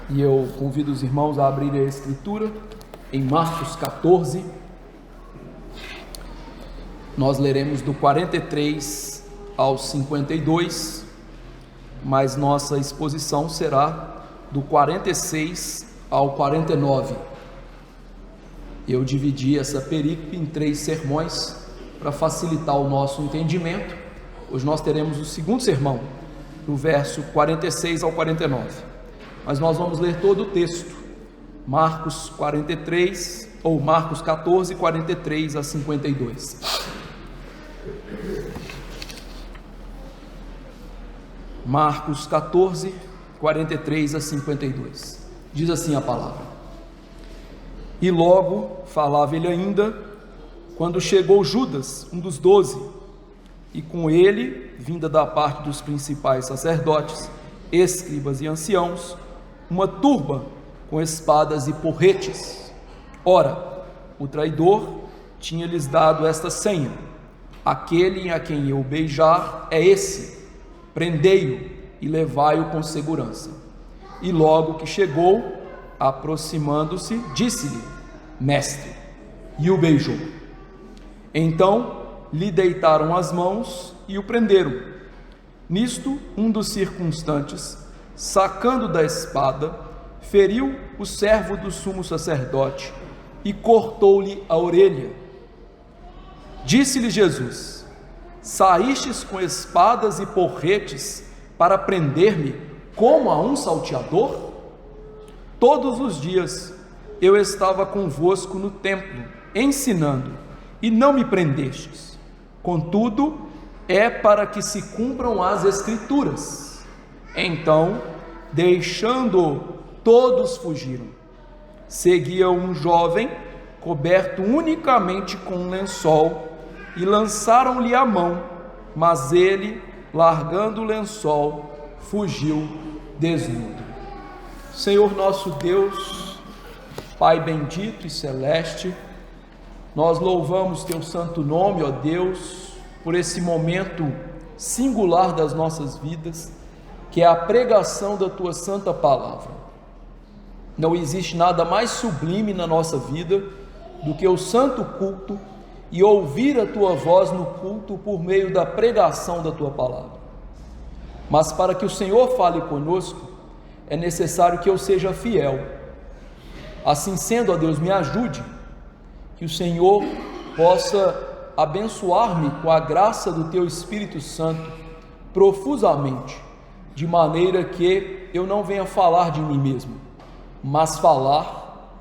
E eu convido os irmãos a abrirem a Escritura em Marcos 14. Nós leremos do 43 ao 52, mas nossa exposição será do 46 ao 49. Eu dividi essa perícope em 3 sermões para facilitar o nosso entendimento. Hoje nós teremos o segundo sermão, do verso 46 ao 49. Mas nós vamos ler todo o texto, Marcos 43, ou Marcos 14, 43 a 52. Marcos 14, 43 a 52. Diz assim a palavra: E logo falava ele ainda, quando chegou Judas, um dos 12, e com ele, vinda da parte dos principais sacerdotes, escribas e anciãos, uma turba com espadas e porretes. Ora, o traidor tinha-lhes dado esta senha: aquele a quem eu beijar é esse, prendei-o e levai-o com segurança. E logo que chegou, aproximando-se, disse-lhe: Mestre, e o beijou. Então lhe deitaram as mãos e o prenderam. Nisto, um dos circunstantes, sacando da espada, feriu o servo do sumo sacerdote e cortou-lhe a orelha. Disse-lhe Jesus: Saístes com espadas e porretes para prender-me como a um salteador? Todos os dias eu estava convosco no templo, ensinando, e não me prendestes. Contudo, é para que se cumpram as Escrituras. Então, deixando-o, todos fugiram. Seguia um jovem, coberto unicamente com um lençol, e lançaram-lhe a mão, mas ele, largando o lençol, fugiu desnudo. Senhor nosso Deus, Pai bendito e celeste, nós louvamos teu santo nome, ó Deus, por esse momento singular das nossas vidas, que é a pregação da tua santa palavra. Não existe nada mais sublime na nossa vida do que o santo culto e ouvir a tua voz no culto por meio da pregação da tua palavra. Mas para que o Senhor fale conosco, é necessário que eu seja fiel. Assim sendo, ó Deus, me ajude, que o Senhor possa abençoar-me com a graça do teu Espírito Santo profusamente, de maneira que eu não venha falar de mim mesmo, mas falar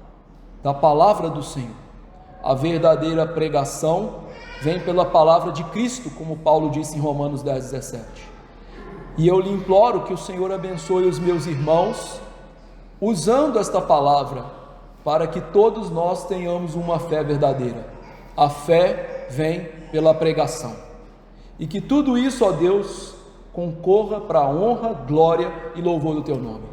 da palavra do Senhor. A verdadeira pregação vem pela palavra de Cristo, como Paulo disse em Romanos 10:17. E eu lhe imploro que o Senhor abençoe os meus irmãos, usando esta palavra, para que todos nós tenhamos uma fé verdadeira. A fé vem pela pregação. E que tudo isso, ó Deus, concorra para a honra, glória e louvor do teu nome.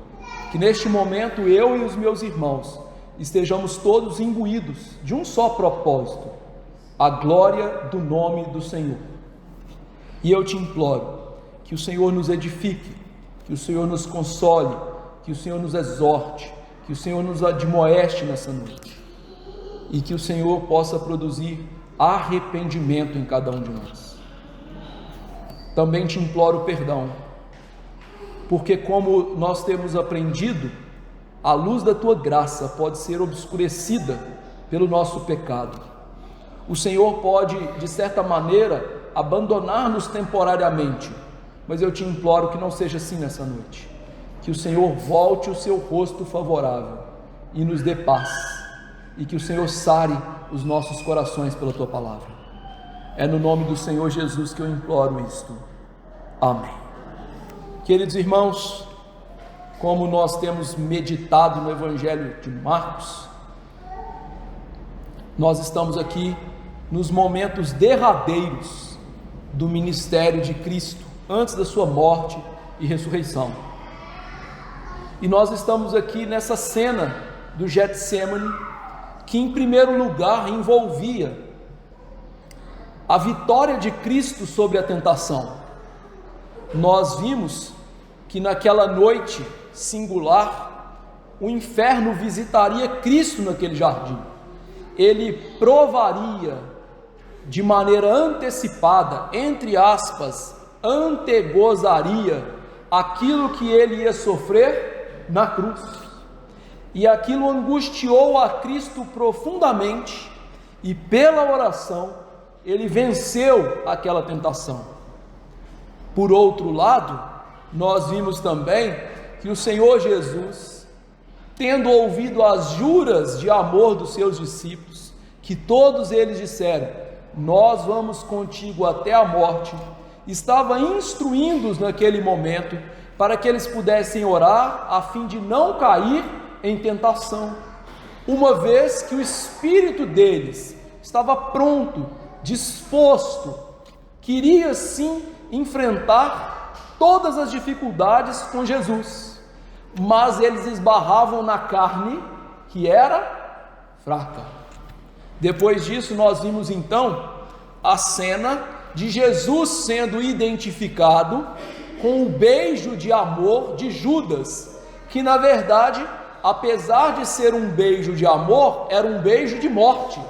Que neste momento eu e os meus irmãos estejamos todos imbuídos de um só propósito: a glória do nome do Senhor. E eu te imploro que o Senhor nos edifique, que o Senhor nos console, que o Senhor nos exorte, que o Senhor nos admoeste nessa noite, e que o Senhor possa produzir arrependimento em cada um de nós. Também te imploro perdão, porque como nós temos aprendido, a luz da tua graça pode ser obscurecida pelo nosso pecado. O Senhor pode, de certa maneira, abandonar-nos temporariamente, mas eu te imploro que não seja assim nessa noite. Que o Senhor volte o seu rosto favorável e nos dê paz, e que o Senhor sare os nossos corações pela tua palavra. É no nome do Senhor Jesus que eu imploro isto. Amém. Queridos irmãos, como nós temos meditado no Evangelho de Marcos, nós estamos aqui nos momentos derradeiros do ministério de Cristo, antes da sua morte e ressurreição. E nós estamos aqui nessa cena do Getsêmani, que em primeiro lugar envolvia a vitória de Cristo sobre a tentação. Nós vimos que naquela noite singular, o inferno visitaria Cristo naquele jardim. Ele provaria de maneira antecipada, entre aspas, antegozaria aquilo que ele ia sofrer na cruz. E aquilo angustiou a Cristo profundamente, e pela oração ele venceu aquela tentação. Por outro lado, nós vimos também que o Senhor Jesus, tendo ouvido as juras de amor dos seus discípulos, que todos eles disseram: nós vamos contigo até a morte, estava instruindo-os naquele momento para que eles pudessem orar a fim de não cair em tentação, uma vez que o espírito deles estava pronto, disposto, queria sim enfrentar todas as dificuldades com Jesus, mas eles esbarravam na carne que era fraca. Depois disso, nós vimos então a cena de Jesus sendo identificado com o beijo de amor de Judas, que na verdade, apesar de ser um beijo de amor, era um beijo de morte.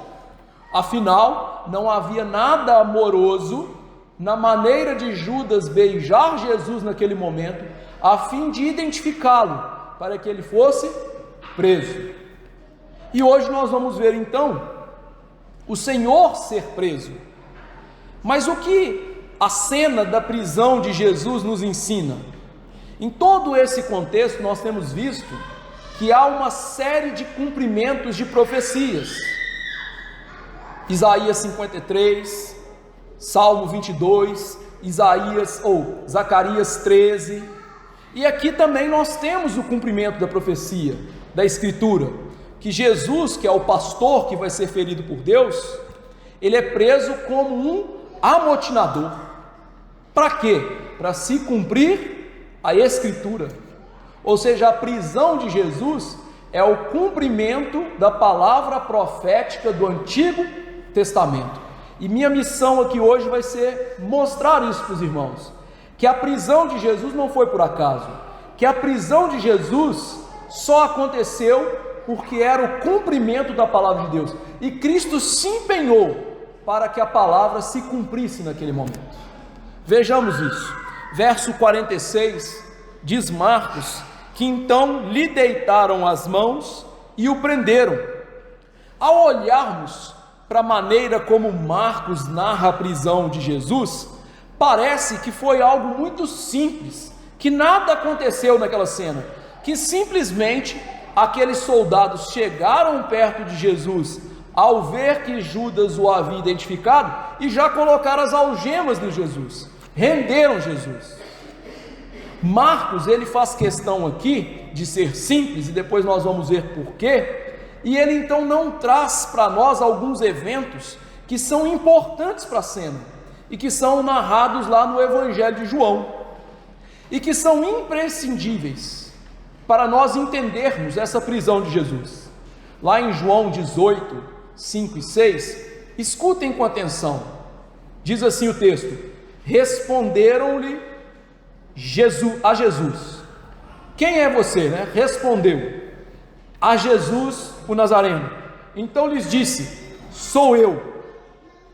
Afinal, não havia nada amoroso na maneira de Judas beijar Jesus naquele momento, a fim de identificá-lo, para que ele fosse preso. E hoje nós vamos ver então o Senhor ser preso. Mas o que a cena da prisão de Jesus nos ensina? Em todo esse contexto nós temos visto que há uma série de cumprimentos de profecias. Isaías 53, Salmo 22, Zacarias 13, e aqui também nós temos o cumprimento da profecia, da Escritura, que Jesus, que é o pastor que vai ser ferido por Deus, ele é preso como um amotinador. Para quê? Para se cumprir a Escritura, ou seja, a prisão de Jesus é o cumprimento da palavra profética do Antigo Testamento. E minha missão aqui hoje vai ser mostrar isso para os irmãos, que a prisão de Jesus não foi por acaso, que a prisão de Jesus só aconteceu porque era o cumprimento da palavra de Deus, e Cristo se empenhou para que a palavra se cumprisse naquele momento. Vejamos isso, verso 46, diz Marcos, que então lhe deitaram as mãos e o prenderam. Ao olharmos para a maneira como Marcos narra a prisão de Jesus, parece que foi algo muito simples, que nada aconteceu naquela cena, que simplesmente aqueles soldados chegaram perto de Jesus ao ver que Judas o havia identificado e já colocaram as algemas de Jesus, renderam Jesus. Marcos, ele faz questão aqui de ser simples, e depois nós vamos ver porquê, e ele então não traz para nós alguns eventos que são importantes para a cena, e que são narrados lá no Evangelho de João, e que são imprescindíveis para nós entendermos essa prisão de Jesus. Lá em João 18, 5 e 6, escutem com atenção, diz assim o texto: responderam-lhe a Jesus. Quem é você, né? Respondeu a Jesus o Nazareno. Então lhes disse: sou eu.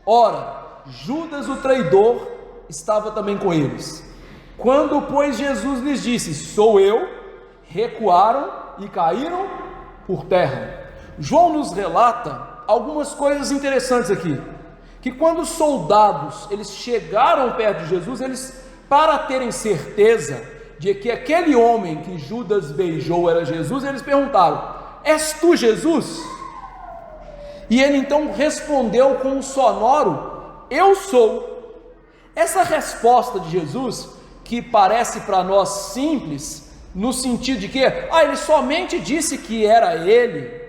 Ora, Judas o traidor estava também com eles. Quando, pois, Jesus lhes disse: sou eu, recuaram e caíram por terra. João nos relata algumas coisas interessantes aqui, que quando os soldados eles chegaram perto de Jesus, eles, para terem certeza de que aquele homem que Judas beijou era Jesus, eles perguntaram: és tu Jesus? E ele então respondeu com um sonoro: eu sou. Essa resposta de Jesus, que parece para nós simples, no sentido de que ele somente disse que era ele,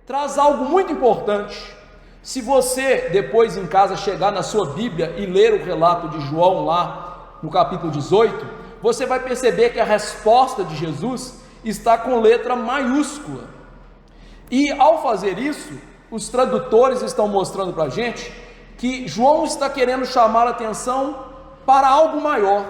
traz algo muito importante. Se você depois em casa chegar na sua Bíblia e ler o relato de João lá no capítulo 18, você vai perceber que a resposta de Jesus está com letra maiúscula. E ao fazer isso, os tradutores estão mostrando para a gente que João está querendo chamar a atenção para algo maior.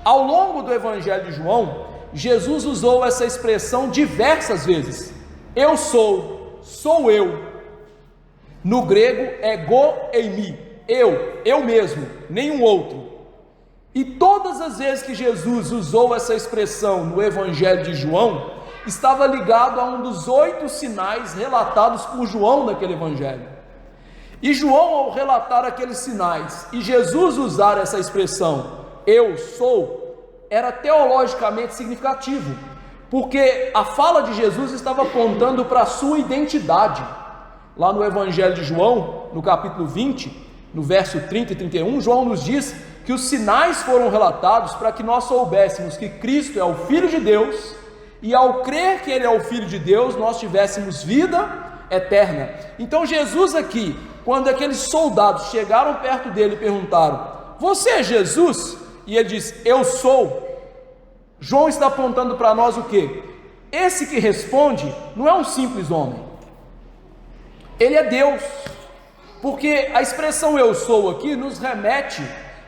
Ao longo do Evangelho de João, Jesus usou essa expressão diversas vezes. Eu sou eu. No grego é go eimi, eu mesmo, nenhum outro. E todas as vezes que Jesus usou essa expressão no Evangelho de João, estava ligado a um dos 8 sinais relatados por João naquele Evangelho. E João, ao relatar aqueles sinais, e Jesus usar essa expressão, eu sou, era teologicamente significativo, porque a fala de Jesus estava apontando para a sua identidade. Lá no Evangelho de João, no capítulo 20, no verso 30 e 31, João nos diz que os sinais foram relatados para que nós soubéssemos que Cristo é o Filho de Deus, e ao crer que Ele é o Filho de Deus, nós tivéssemos vida eterna. Então Jesus aqui, quando aqueles soldados chegaram perto dele e perguntaram, você é Jesus? E ele diz, eu sou. João está apontando para nós o quê? Esse que responde não é um simples homem, ele é Deus, porque a expressão eu sou aqui nos remete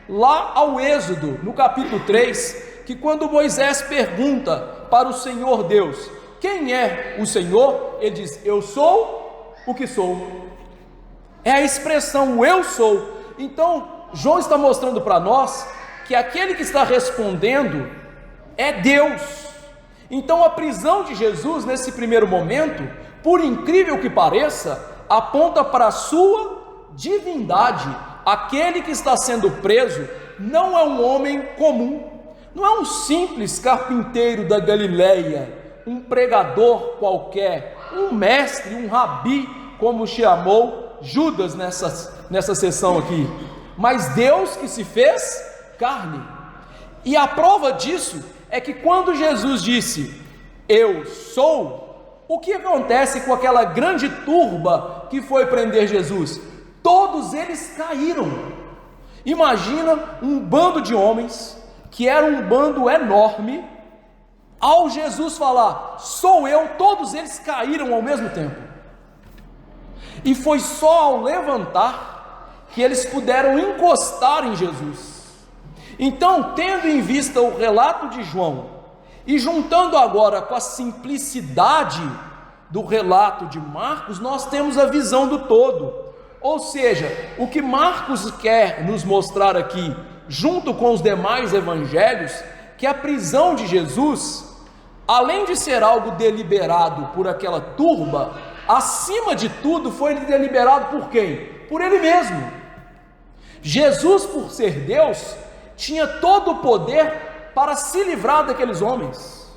lá ao Êxodo, no capítulo 3, que quando Moisés pergunta para o Senhor Deus, quem é o Senhor? Ele diz, eu sou o que sou. É a expressão eu sou. Então João está mostrando para nós que aquele que está respondendo é Deus. Então a prisão de Jesus nesse primeiro momento, por incrível que pareça, aponta para a sua divindade. Aquele que está sendo preso não é um homem comum, não é um simples carpinteiro da Galileia, um pregador qualquer, um mestre, um rabi, como chamou Judas nessa sessão aqui, mas Deus que se fez carne. E a prova disso é que quando Jesus disse, eu sou, o que acontece com aquela grande turba que foi prender Jesus? Todos eles caíram. Imagina um bando de homens, que era um bando enorme, ao Jesus falar, sou eu, todos eles caíram ao mesmo tempo. E foi só ao levantar que eles puderam encostar em Jesus. Então, tendo em vista o relato de João, e juntando agora com a simplicidade do relato de Marcos, nós temos a visão do todo. Ou seja, o que Marcos quer nos mostrar aqui, junto com os demais evangelhos, que a prisão de Jesus, além de ser algo deliberado por aquela turba, acima de tudo foi deliberado por quem? Por Ele mesmo. Jesus, por ser Deus, tinha todo o poder para se livrar daqueles homens.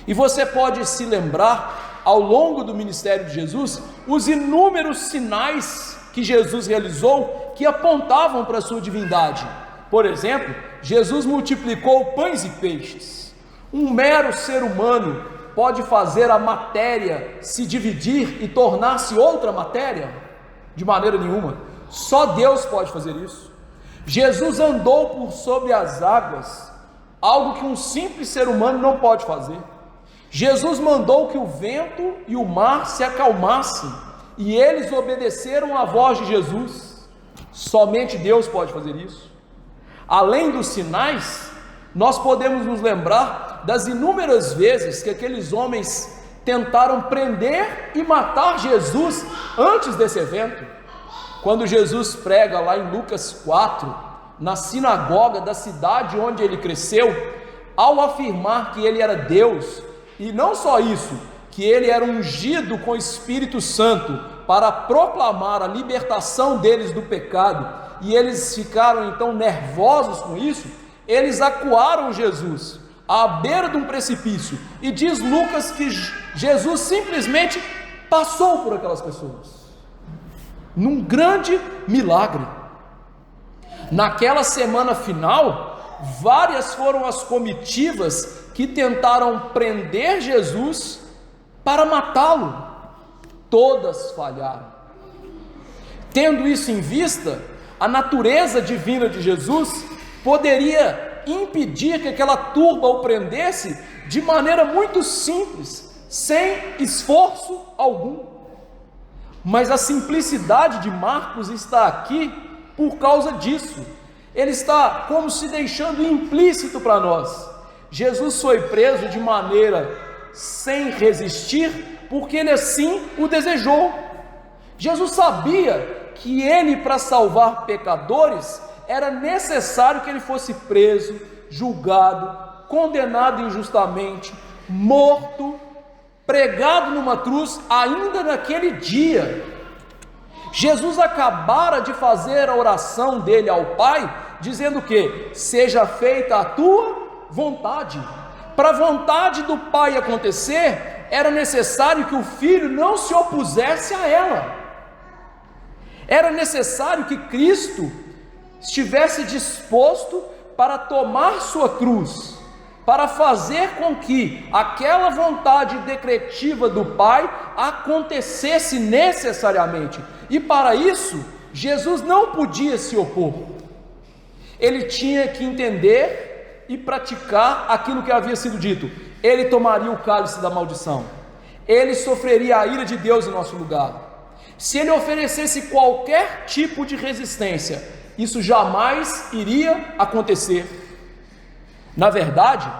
E você pode se lembrar, ao longo do ministério de Jesus, os inúmeros sinais que Jesus realizou, que apontavam para a sua divindade. Por exemplo, Jesus multiplicou pães e peixes. Um mero ser humano pode fazer a matéria se dividir e tornar-se outra matéria? De maneira nenhuma. Só Deus pode fazer isso. Jesus andou por sobre as águas, algo que um simples ser humano não pode fazer. Jesus mandou que o vento e o mar se acalmassem, e eles obedeceram à voz de Jesus. Somente Deus pode fazer isso. Além dos sinais, nós podemos nos lembrar das inúmeras vezes que aqueles homens tentaram prender e matar Jesus antes desse evento. Quando Jesus prega lá em Lucas 4, na sinagoga da cidade onde ele cresceu, ao afirmar que ele era Deus, e não só isso, que ele era ungido com o Espírito Santo para proclamar a libertação deles do pecado, e eles ficaram então nervosos com isso, eles acuaram Jesus à beira de um precipício, e diz Lucas que Jesus simplesmente passou por aquelas pessoas, num grande milagre. Naquela semana final, várias foram as comitivas que tentaram prender Jesus para matá-lo. Todas falharam. Tendo isso em vista, a natureza divina de Jesus poderia impedir que aquela turba o prendesse de maneira muito simples, sem esforço algum. Mas a simplicidade de Marcos está aqui por causa disso. Ele está como se deixando implícito para nós, Jesus foi preso de maneira sem resistir, porque ele assim o desejou. Jesus sabia que ele, para salvar pecadores, era necessário que ele fosse preso, julgado, condenado injustamente, morto, pregado numa cruz, ainda naquele dia. Jesus acabara de fazer a oração dele ao Pai, dizendo que seja feita a tua vontade. Para a vontade do Pai acontecer, era necessário que o Filho não se opusesse a ela. Era necessário que Cristo estivesse disposto para tomar sua cruz, para fazer com que aquela vontade decretiva do Pai acontecesse necessariamente. E para isso, Jesus não podia se opor. Ele tinha que entender e praticar aquilo que havia sido dito. Ele tomaria o cálice da maldição. Ele sofreria a ira de Deus em nosso lugar. Se ele oferecesse qualquer tipo de resistência, isso jamais iria acontecer. Na verdade,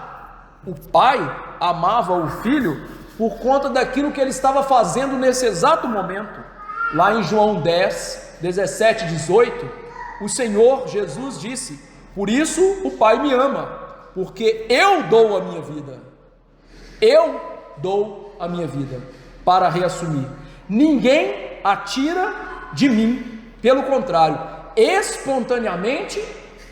o Pai amava o Filho por conta daquilo que ele estava fazendo nesse exato momento. Lá em João 10, 17 e 18, o Senhor Jesus disse: por isso o Pai me ama, porque eu dou a minha vida. Eu dou a minha vida para reassumir. Ninguém a tira de mim, pelo contrário, espontaneamente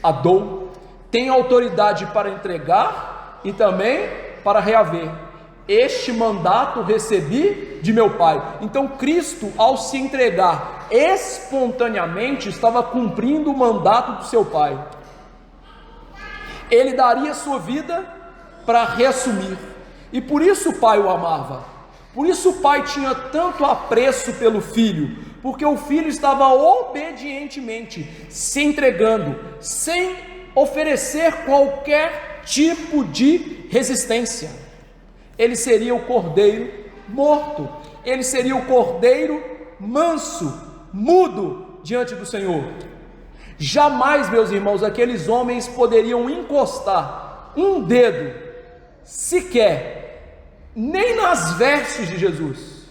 a dou. Tenho autoridade para entregar e também para reaver. Este mandato recebi de meu Pai. Então Cristo, ao se entregar espontaneamente, estava cumprindo o mandato do seu Pai. Ele daria sua vida para reassumir, e por isso o Pai o amava. Por isso o Pai tinha tanto apreço pelo Filho, porque o Filho estava obedientemente se entregando, sem oferecer qualquer tipo de resistência. Ele seria o cordeiro morto, ele seria o cordeiro manso, mudo diante do Senhor. Jamais, meus irmãos, aqueles homens poderiam encostar um dedo sequer, nem nas vestes de Jesus,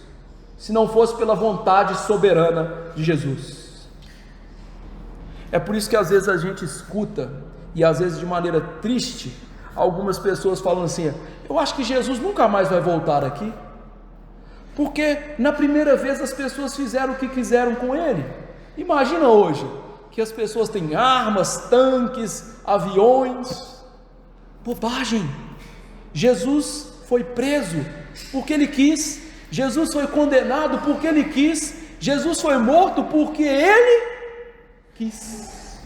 se não fosse pela vontade soberana de Jesus. É por isso que às vezes a gente escuta, e às vezes de maneira triste, algumas pessoas falando assim: eu acho que Jesus nunca mais vai voltar aqui, porque na primeira vez as pessoas fizeram o que quiseram com ele. Imagina hoje, que as pessoas têm armas, tanques, aviões. Bobagem. Jesus foi preso porque ele quis, Jesus foi condenado porque ele quis, Jesus foi morto porque ele quis.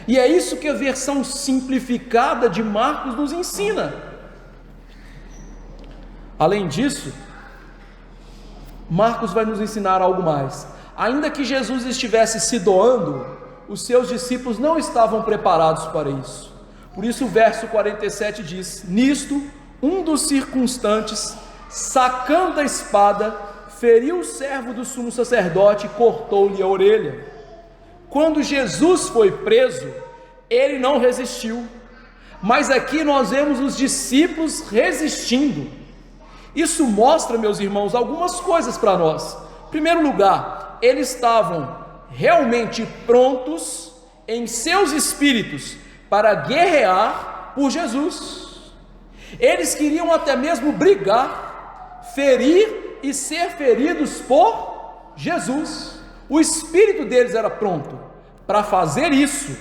E é isso que a versão simplificada de Marcos nos ensina. Além disso, Marcos vai nos ensinar algo mais. Ainda que Jesus estivesse se doando, os seus discípulos não estavam preparados para isso. Por isso o verso 47 diz: nisto, um dos circunstantes, sacando a espada, feriu o servo do sumo sacerdote e cortou-lhe a orelha. Quando Jesus foi preso, ele não resistiu, mas aqui nós vemos os discípulos resistindo. Isso mostra, meus irmãos, algumas coisas para nós. Em primeiro lugar, eles estavam realmente prontos em seus espíritos para guerrear por Jesus. Eles queriam até mesmo brigar, ferir e ser feridos por Jesus. O espírito deles era pronto para fazer isso.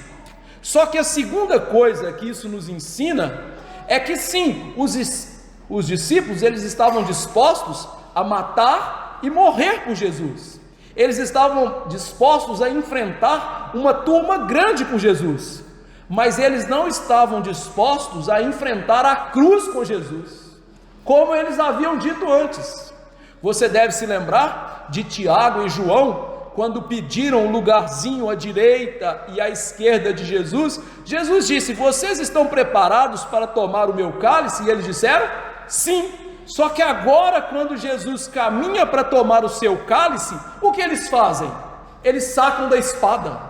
Só que a segunda coisa que isso nos ensina é que sim, os discípulos, eles estavam dispostos a matar e morrer por Jesus. Eles estavam dispostos a enfrentar uma turma grande por Jesus, mas eles não estavam dispostos a enfrentar a cruz com Jesus, como eles haviam dito antes. Você deve se lembrar de Tiago e João, quando pediram um lugarzinho à direita e à esquerda de Jesus. Jesus disse: vocês estão preparados para tomar o meu cálice? E eles disseram: sim. Só que agora, quando Jesus caminha para tomar o seu cálice, o que eles fazem? Eles sacam da espada,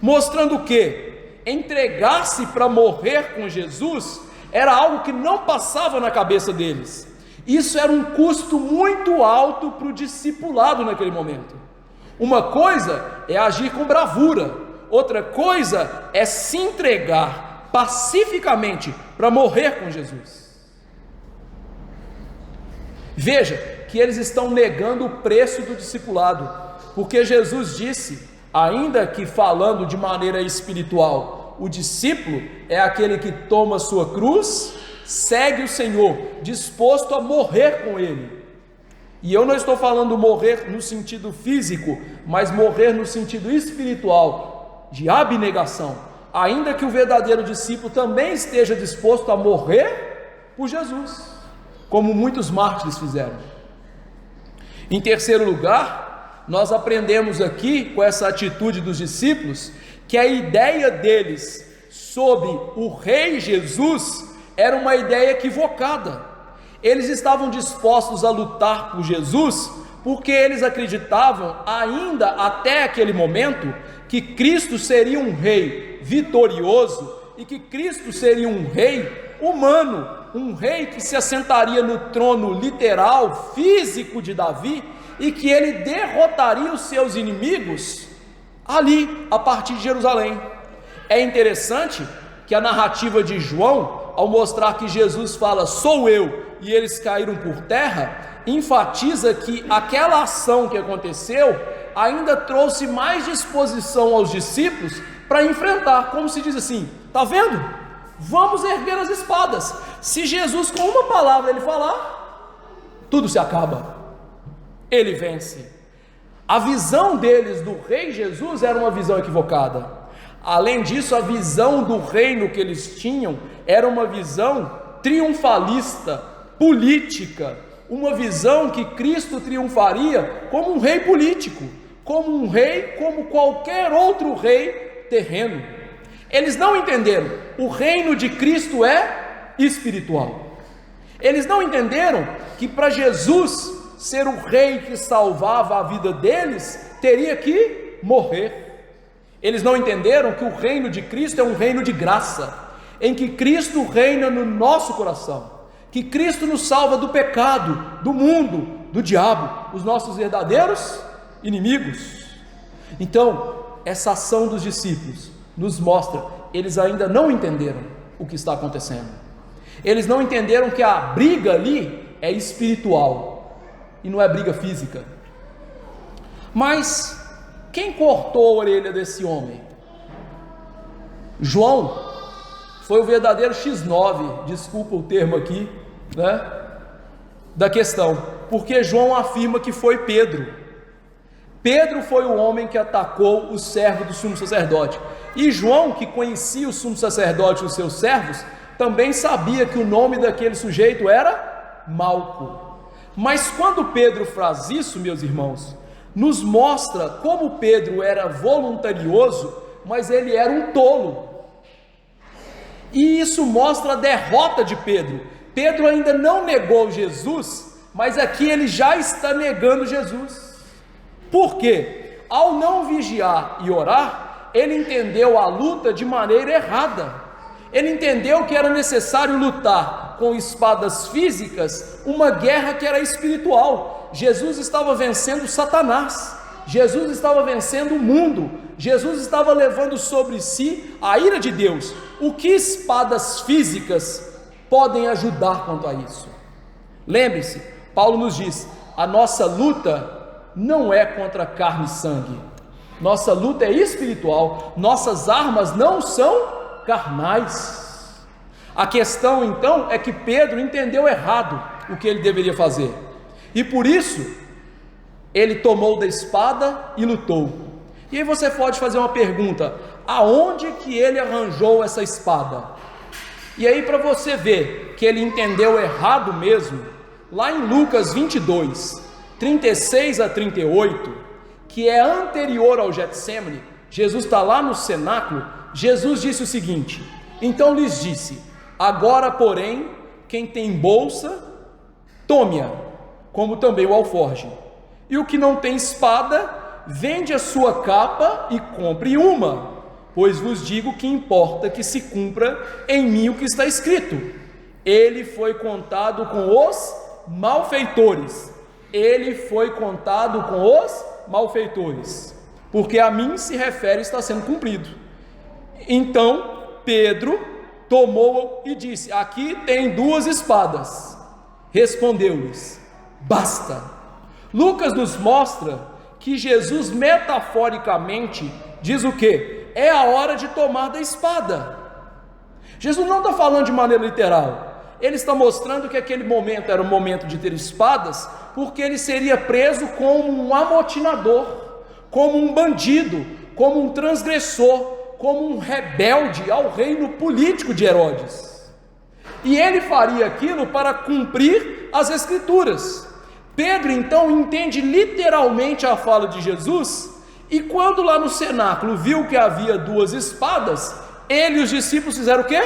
mostrando que entregar-se para morrer com Jesus era algo que não passava na cabeça deles. Isso era um custo muito alto para o discipulado naquele momento. Uma coisa é agir com bravura, outra coisa é se entregar pacificamente para morrer com Jesus. Veja que eles estão negando o preço do discipulado, porque Jesus disse, ainda que falando de maneira espiritual, o discípulo é aquele que toma sua cruz, segue o Senhor, disposto a morrer com Ele. E eu não estou falando morrer no sentido físico, mas morrer no sentido espiritual, de abnegação, ainda que o verdadeiro discípulo também esteja disposto a morrer por Jesus, como muitos mártires fizeram. Em terceiro lugar, nós aprendemos aqui, com essa atitude dos discípulos, que a ideia deles sobre o Rei Jesus era uma ideia equivocada. Eles estavam dispostos a lutar por Jesus, porque eles acreditavam, ainda até aquele momento, que Cristo seria um rei vitorioso, e que Cristo seria um rei humano, um rei que se assentaria no trono literal, físico de Davi, e que ele derrotaria os seus inimigos ali, a partir de Jerusalém. É interessante que a narrativa de João, ao mostrar que Jesus fala, sou eu, e eles caíram por terra, enfatiza que aquela ação que aconteceu, ainda trouxe mais disposição aos discípulos, para enfrentar, como se diz assim, está vendo? Vamos erguer as espadas, se Jesus com uma palavra ele falar, tudo se acaba, ele vence. A visão deles do rei Jesus era uma visão equivocada. Além disso, a visão do reino que eles tinham era uma visão triunfalista, política, uma visão que Cristo triunfaria como um rei político, como um rei como qualquer outro rei terreno. Eles não entenderam, o reino de Cristo é espiritual. Eles não entenderam que para Jesus ser o rei que salvava a vida deles, teria que morrer. Eles não entenderam que o reino de Cristo é um reino de graça, em que Cristo reina no nosso coração, que Cristo nos salva do pecado, do mundo, do diabo, os nossos verdadeiros inimigos. Então, essa ação dos discípulos nos mostra, eles ainda não entenderam o que está acontecendo. Eles não entenderam que a briga ali é espiritual, e não é briga física. Mas quem cortou a orelha desse homem? João foi o verdadeiro X9, desculpa o termo aqui, né, da questão, porque João afirma que foi Pedro. Pedro foi o homem que atacou o servo do sumo sacerdote, e João, que conhecia o sumo sacerdote e os seus servos, também sabia que o nome daquele sujeito era Malco. Mas quando Pedro faz isso, meus irmãos, nos mostra como Pedro era voluntarioso, mas ele era um tolo. E isso mostra a derrota de Pedro. Pedro ainda não negou Jesus, mas aqui ele já está negando Jesus. Por quê? Ao não vigiar e orar, ele entendeu a luta de maneira errada. Ele entendeu que era necessário lutar com espadas físicas, uma guerra que era espiritual. Jesus estava vencendo Satanás, Jesus estava vencendo o mundo, Jesus estava levando sobre si a ira de Deus. O que espadas físicas podem ajudar quanto a isso? Lembre-se, Paulo nos diz, a nossa luta não é contra carne e sangue, nossa luta é espiritual, nossas armas não são carnais. A questão então é que Pedro entendeu errado o que ele deveria fazer, e por isso ele tomou da espada e lutou. E aí você pode fazer uma pergunta: aonde que ele arranjou essa espada? E aí, para você ver que ele entendeu errado mesmo, lá em Lucas 22, 36 a 38, que é anterior ao Getsêmani, Jesus está lá no cenáculo. Jesus disse o seguinte: então lhes disse, agora porém, quem tem bolsa, tome-a, como também o alforje, e o que não tem espada, vende a sua capa e compre uma, pois vos digo que importa que se cumpra em mim o que está escrito: ele foi contado com os malfeitores. Ele foi contado com os malfeitores, porque a mim se refere, está sendo cumprido. Então Pedro tomou e disse: aqui tem 2 espadas. Respondeu-lhes: basta. Lucas nos mostra que Jesus metaforicamente diz o que? É a hora de tomar da espada. Jesus não está falando de maneira literal. Ele está mostrando que aquele momento era o momento de ter espadas, porque ele seria preso como um amotinador, como um bandido, como um transgressor, como um rebelde ao reino político de Herodes. E ele faria aquilo para cumprir as Escrituras. Pedro então entende literalmente a fala de Jesus, e quando lá no cenáculo viu que havia 2 espadas, ele e os discípulos fizeram o quê?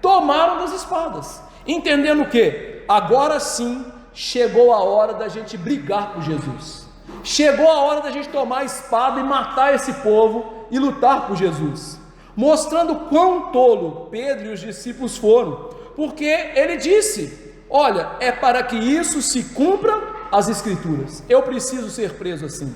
Tomaram das espadas, entendendo o quê? Agora sim chegou a hora da gente brigar por Jesus, chegou a hora da gente tomar a espada e matar esse povo e lutar por Jesus, mostrando quão tolo Pedro e os discípulos foram, porque ele disse: olha, é para que isso se cumpra as Escrituras, eu preciso ser preso assim.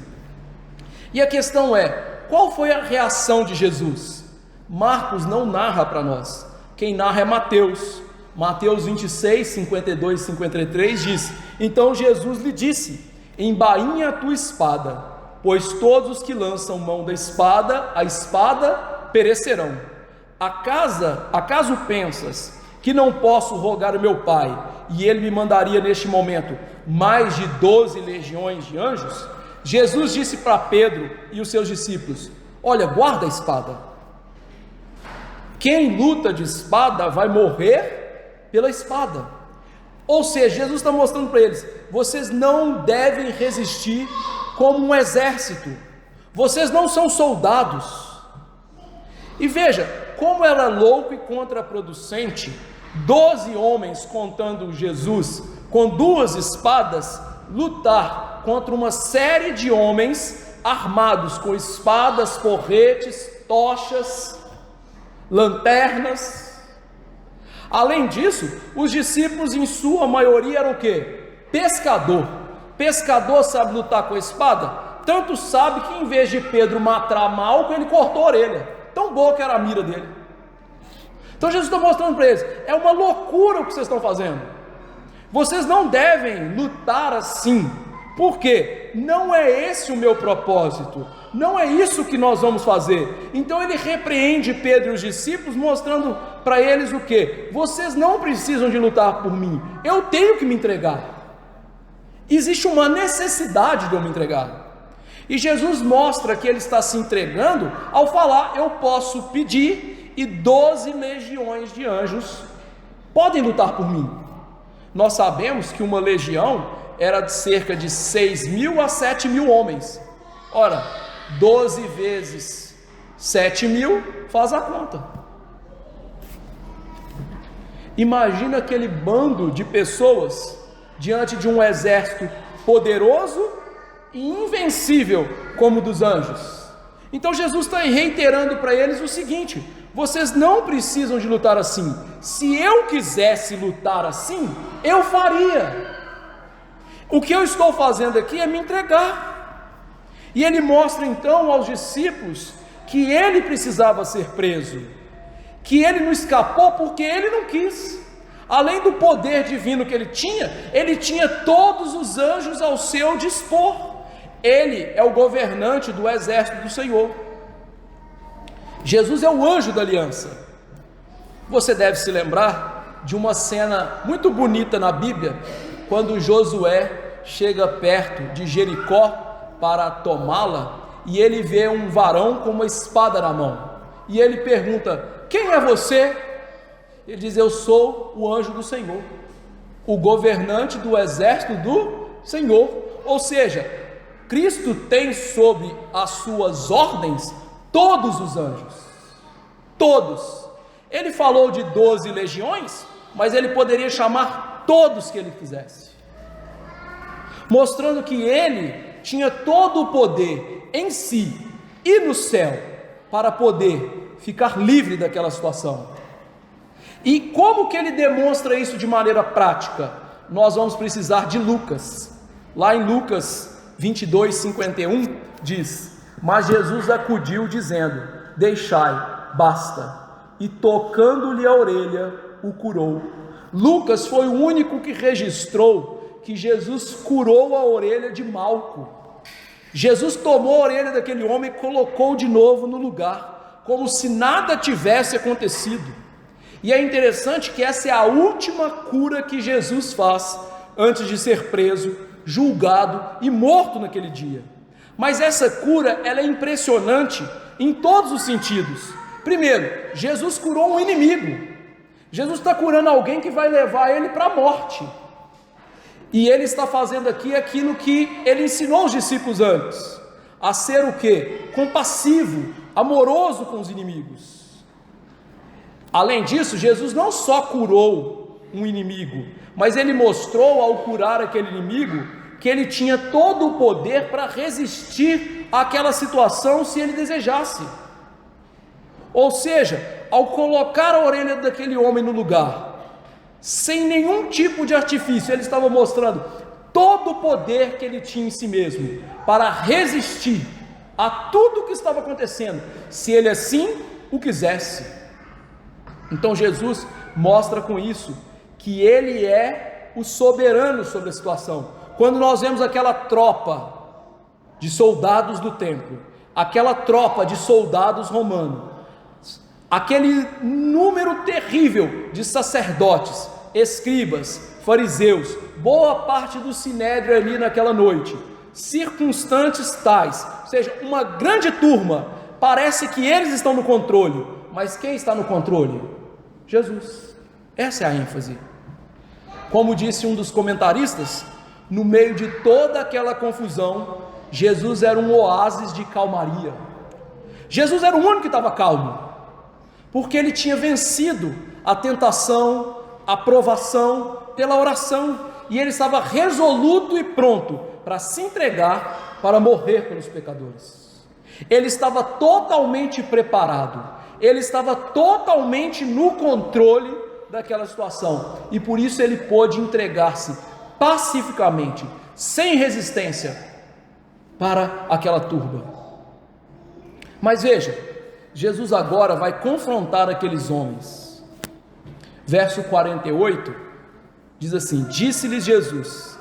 E a questão é, qual foi a reação de Jesus? Marcos não narra para nós, quem narra é Mateus. Mateus 26, 52 e 53 diz: então Jesus lhe disse: embainha a tua espada, pois todos os que lançam mão da espada, a espada perecerão. Acaso pensas que não posso rogar ao meu Pai, e Ele me mandaria neste momento mais de 12 legiões de anjos? Jesus disse para Pedro e os seus discípulos: olha, guarda a espada. Quem luta de espada vai morrer pela espada. Ou seja, Jesus está mostrando para eles: vocês não devem resistir como um exército, vocês não são soldados. E veja, como era louco e contraproducente 12 homens, contando Jesus, com 2 espadas, lutar contra uma série de homens armados com espadas, porretes, tochas, lanternas. Além disso, os discípulos em sua maioria eram o quê? Pescador. Pescador sabe lutar com a espada? Tanto sabe que em vez de Pedro matar Malco, ele cortou a orelha. Tão boa que era a mira dele. Então Jesus está mostrando para eles: é uma loucura o que vocês estão fazendo. Vocês não devem lutar assim, porque não é esse o meu propósito, não é isso que nós vamos fazer. Então ele repreende Pedro e os discípulos, mostrando para eles o que? Vocês não precisam de lutar por mim, eu tenho que me entregar. Existe uma necessidade de eu me entregar. E Jesus mostra que ele está se entregando ao falar: eu posso pedir e 12 legiões de anjos podem lutar por mim. Nós sabemos que uma legião era de cerca de 6.000 a 7.000 homens. Ora, 12 vezes 7.000 faz a conta. Imagina aquele bando de pessoas diante de um exército poderoso e invencível como o dos anjos. Então Jesus está reiterando para eles o seguinte: vocês não precisam de lutar assim. Se eu quisesse lutar assim, eu faria. O que eu estou fazendo aqui é me entregar. E ele mostra então aos discípulos que ele precisava ser preso, que ele não escapou porque ele não quis. Além do poder divino que ele tinha todos os anjos ao seu dispor. Ele é o governante do exército do Senhor. Jesus é o anjo da aliança. Você deve se lembrar de uma cena muito bonita na Bíblia, quando Josué chega perto de Jericó para tomá-la, e ele vê um varão com uma espada na mão, e ele pergunta: quem é você? Ele diz: eu sou o anjo do Senhor, o governante do exército do Senhor. Ou seja, Cristo tem sob as suas ordens todos os anjos, todos. Ele falou de 12 legiões, mas ele poderia chamar todos que ele quisesse, mostrando que ele tinha todo o poder em si e no céu para poder ficar livre daquela situação. E como que ele demonstra isso de maneira prática? Nós vamos precisar de Lucas. Lá em Lucas 22, 51, diz: mas Jesus acudiu dizendo: deixai, basta. E tocando-lhe a orelha, o curou. Lucas foi o único que registrou que Jesus curou a orelha de Malco. Jesus tomou a orelha daquele homem e colocou de novo no lugar, como se nada tivesse acontecido. E é interessante que essa é a última cura que Jesus faz antes de ser preso, julgado e morto naquele dia. Mas essa cura, ela é impressionante em todos os sentidos. Primeiro, Jesus curou um inimigo. Jesus está curando alguém que vai levar ele para a morte. E ele está fazendo aqui aquilo que ele ensinou os discípulos antes, a ser o quê? Compassivo, amoroso com os inimigos. Além disso, Jesus não só curou um inimigo, mas ele mostrou ao curar aquele inimigo que ele tinha todo o poder para resistir àquela situação se ele desejasse. Ou seja, ao colocar a orelha daquele homem no lugar, sem nenhum tipo de artifício, ele estava mostrando todo o poder que ele tinha em si mesmo para resistir a tudo o que estava acontecendo, se ele assim o quisesse. Então Jesus mostra com isso que ele é o soberano sobre a situação. Quando nós vemos aquela tropa de soldados do templo, aquela tropa de soldados romanos, aquele número terrível de sacerdotes, escribas, fariseus, boa parte do sinédrio ali naquela noite, circunstantes tais, ou seja, uma grande turma, parece que eles estão no controle, mas quem está no controle? Jesus. Essa é a ênfase. Como disse um dos comentaristas, no meio de toda aquela confusão, Jesus era um oásis de calmaria. Jesus era o único que estava calmo, porque ele tinha vencido a tentação, a provação pela oração, e ele estava resoluto e pronto para se entregar para morrer pelos pecadores. Ele estava totalmente preparado, ele estava totalmente no controle daquela situação, e por isso ele pôde entregar-se pacificamente, sem resistência, para aquela turba. Mas veja, Jesus agora vai confrontar aqueles homens. Verso 48 diz assim: disse-lhes Jesus: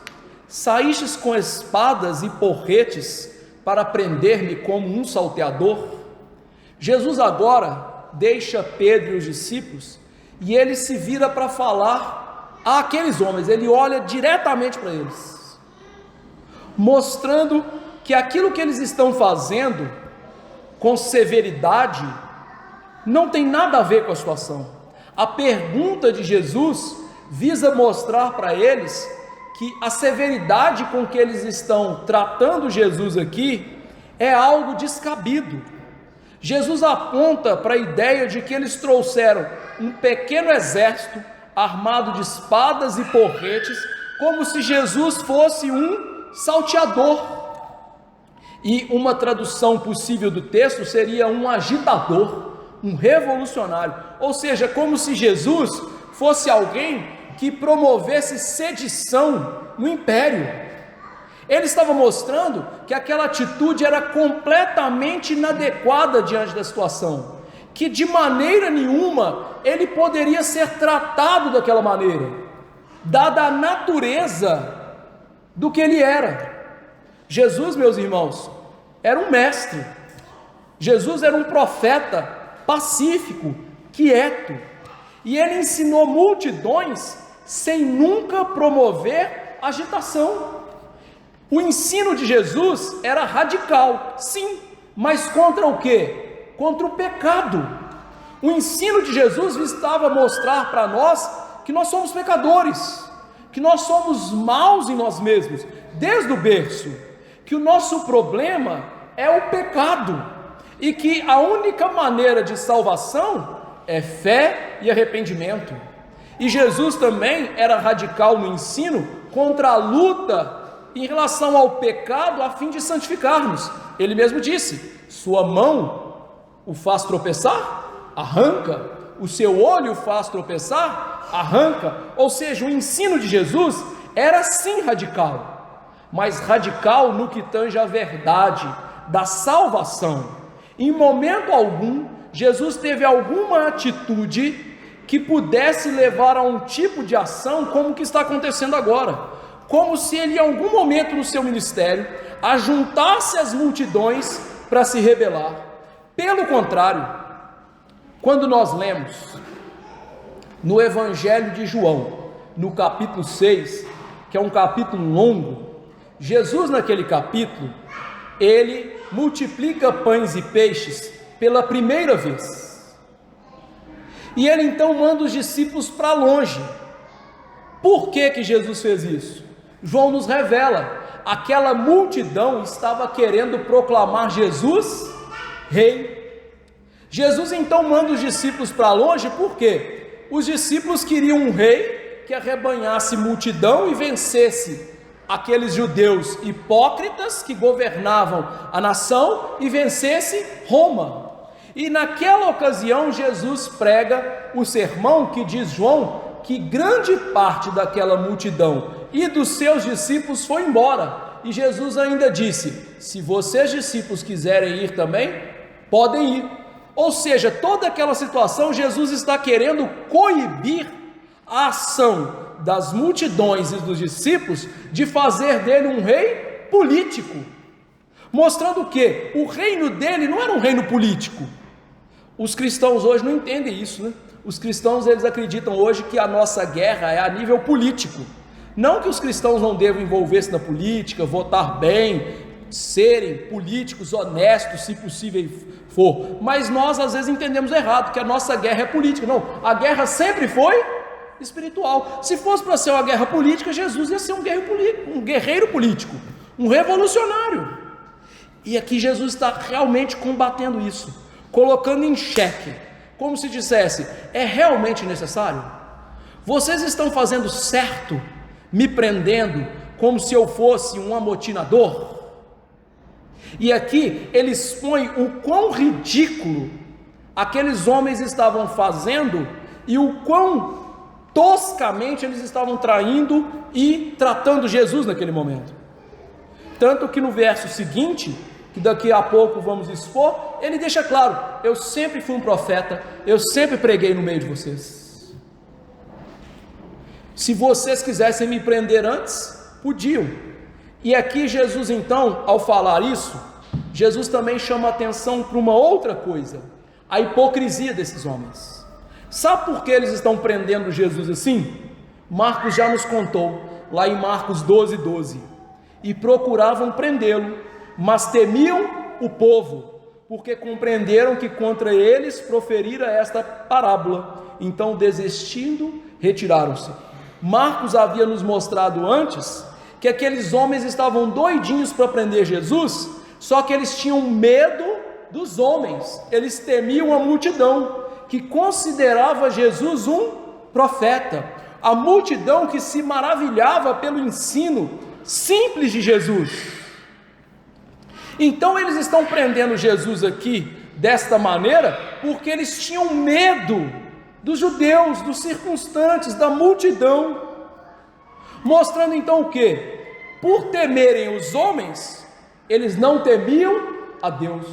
saístes com espadas e porretes para prender-me como um salteador? Jesus agora deixa Pedro e os discípulos e ele se vira para falar àqueles homens. Ele olha diretamente para eles, mostrando que aquilo que eles estão fazendo com severidade não tem nada a ver com a situação. A pergunta de Jesus visa mostrar para eles que a severidade com que eles estão tratando Jesus aqui é algo descabido. Jesus aponta para a ideia de que eles trouxeram um pequeno exército armado de espadas e porretes, como se Jesus fosse um salteador. E uma tradução possível do texto seria um agitador, um revolucionário, ou seja, como se Jesus fosse alguém que promovesse sedição no império. Ele estava mostrando que aquela atitude era completamente inadequada diante da situação, que de maneira nenhuma ele poderia ser tratado daquela maneira, dada a natureza do que ele era. Jesus, meus irmãos, era um mestre. Jesus era um profeta pacífico, quieto, e ele ensinou multidões sem nunca promover agitação. O ensino de Jesus era radical, sim, mas contra o quê? Contra o pecado. O ensino de Jesus visava mostrar para nós que nós somos pecadores, que nós somos maus em nós mesmos, desde o berço, que o nosso problema é o pecado, e que a única maneira de salvação é fé e arrependimento. E Jesus também era radical no ensino contra a luta em relação ao pecado a fim de santificar-nos. Ele mesmo disse: sua mão o faz tropeçar, arranca. O seu olho faz tropeçar, arranca. Ou seja, o ensino de Jesus era sim radical, mas radical no que tange a verdade da salvação. Em momento algum, Jesus teve alguma atitude que pudesse levar a um tipo de ação como o que está acontecendo agora, como se ele em algum momento no seu ministério ajuntasse as multidões para se rebelar. Pelo contrário, quando nós lemos no Evangelho de João, no capítulo 6, que é um capítulo longo, Jesus naquele capítulo, ele multiplica pães e peixes pela primeira vez. E ele então manda os discípulos para longe. Por que Jesus fez isso? João nos revela, aquela multidão estava querendo proclamar Jesus rei. Jesus então manda os discípulos para longe, por quê? Os discípulos queriam um rei que arrebanhasse multidão e vencesse aqueles judeus hipócritas que governavam a nação e vencesse Roma. E naquela ocasião Jesus prega o sermão que diz João que grande parte daquela multidão e dos seus discípulos foi embora. E Jesus ainda disse: se vocês discípulos quiserem ir também, podem ir. Ou seja, toda aquela situação, Jesus está querendo coibir a ação das multidões e dos discípulos de fazer dele um rei político, mostrando que o reino dele não era um reino político. Os cristãos hoje não entendem isso, né? Os cristãos, eles acreditam hoje que a nossa guerra é a nível político. Não que os cristãos não devam envolver-se na política, votar bem, serem políticos honestos, se possível for, mas nós às vezes entendemos errado, que a nossa guerra é política. Não, a guerra sempre foi espiritual. Se fosse para ser uma guerra política, Jesus ia ser um guerreiro político, um revolucionário. E aqui Jesus está realmente combatendo isso, colocando em xeque, como se dissesse: é realmente necessário? Vocês estão fazendo certo me prendendo como se eu fosse um amotinador? E aqui ele expõe o quão ridículo aqueles homens estavam fazendo e o quão toscamente eles estavam traindo e tratando Jesus naquele momento. Tanto que no verso seguinte, que daqui a pouco vamos expor, ele deixa claro: eu sempre fui um profeta, eu sempre preguei no meio de vocês. Se vocês quisessem me prender antes, podiam. E aqui Jesus então, ao falar isso, Jesus também chama a atenção para uma outra coisa: a hipocrisia desses homens. Sabe por que eles estão prendendo Jesus assim? Marcos já nos contou, lá em Marcos 12:12. E procuravam prendê-lo, mas temiam o povo, porque compreenderam que contra eles proferira esta parábola. Então, desistindo, retiraram-se. Marcos havia nos mostrado antes que aqueles homens estavam doidinhos para prender Jesus, só que eles tinham medo dos homens, eles temiam a multidão, que considerava Jesus um profeta, a multidão que se maravilhava pelo ensino simples de Jesus. Então eles estão prendendo Jesus aqui desta maneira, porque eles tinham medo dos judeus, dos circunstantes, da multidão, mostrando então o que? Por temerem os homens, eles não temiam a Deus.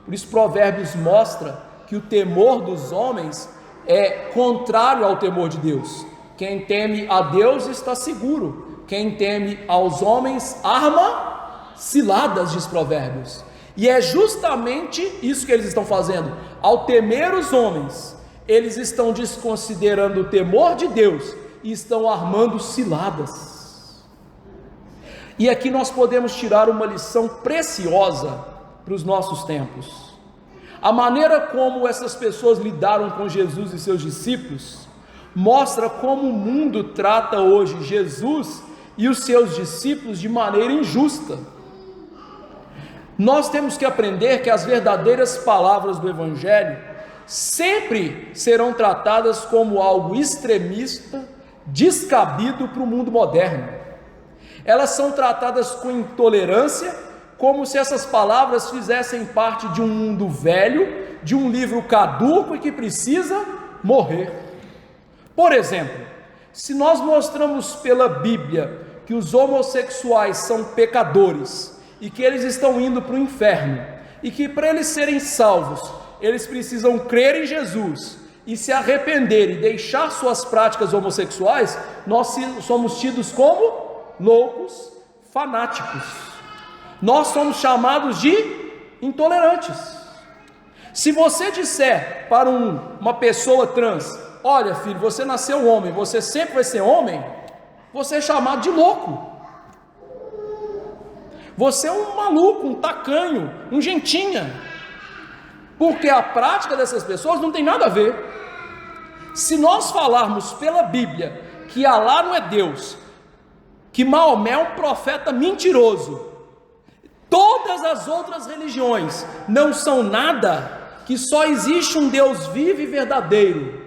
Por isso Provérbios mostra que o temor dos homens é contrário ao temor de Deus. Quem teme a Deus está seguro, quem teme aos homens arma ciladas, diz Provérbios. E é justamente isso que eles estão fazendo. Ao temer os homens, eles estão desconsiderando o temor de Deus e estão armando ciladas. E aqui nós podemos tirar uma lição preciosa para os nossos tempos. A maneira como essas pessoas lidaram com Jesus e seus discípulos mostra como o mundo trata hoje Jesus e os seus discípulos de maneira injusta. Nós temos que aprender que as verdadeiras palavras do Evangelho sempre serão tratadas como algo extremista, descabido para o mundo moderno. Elas são tratadas com intolerância, como se essas palavras fizessem parte de um mundo velho, de um livro caduco e que precisa morrer. Por exemplo, se nós mostramos pela Bíblia que os homossexuais são pecadores e que eles estão indo para o inferno, e que para eles serem salvos, eles precisam crer em Jesus e se arrepender e deixar suas práticas homossexuais, nós somos tidos como loucos, fanáticos. Nós somos chamados de intolerantes. Se você disser para uma pessoa trans: olha filho, você nasceu homem, você sempre vai ser homem, você é chamado de louco. Você é um maluco, um tacanho, um gentinha, porque a prática dessas pessoas não tem nada a ver. Se nós falarmos pela Bíblia que Alá não é Deus, que Maomé é um profeta mentiroso, todas as outras religiões não são nada, que só existe um Deus vivo e verdadeiro,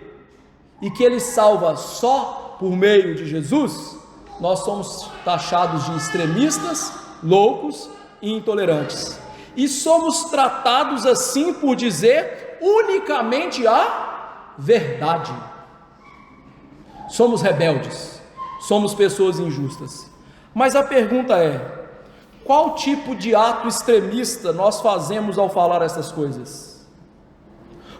e que Ele salva só por meio de Jesus, nós somos taxados de extremistas, loucos e intolerantes, e somos tratados assim por dizer unicamente a verdade. Somos rebeldes, somos pessoas injustas. Mas a pergunta é: qual tipo de ato extremista nós fazemos ao falar essas coisas?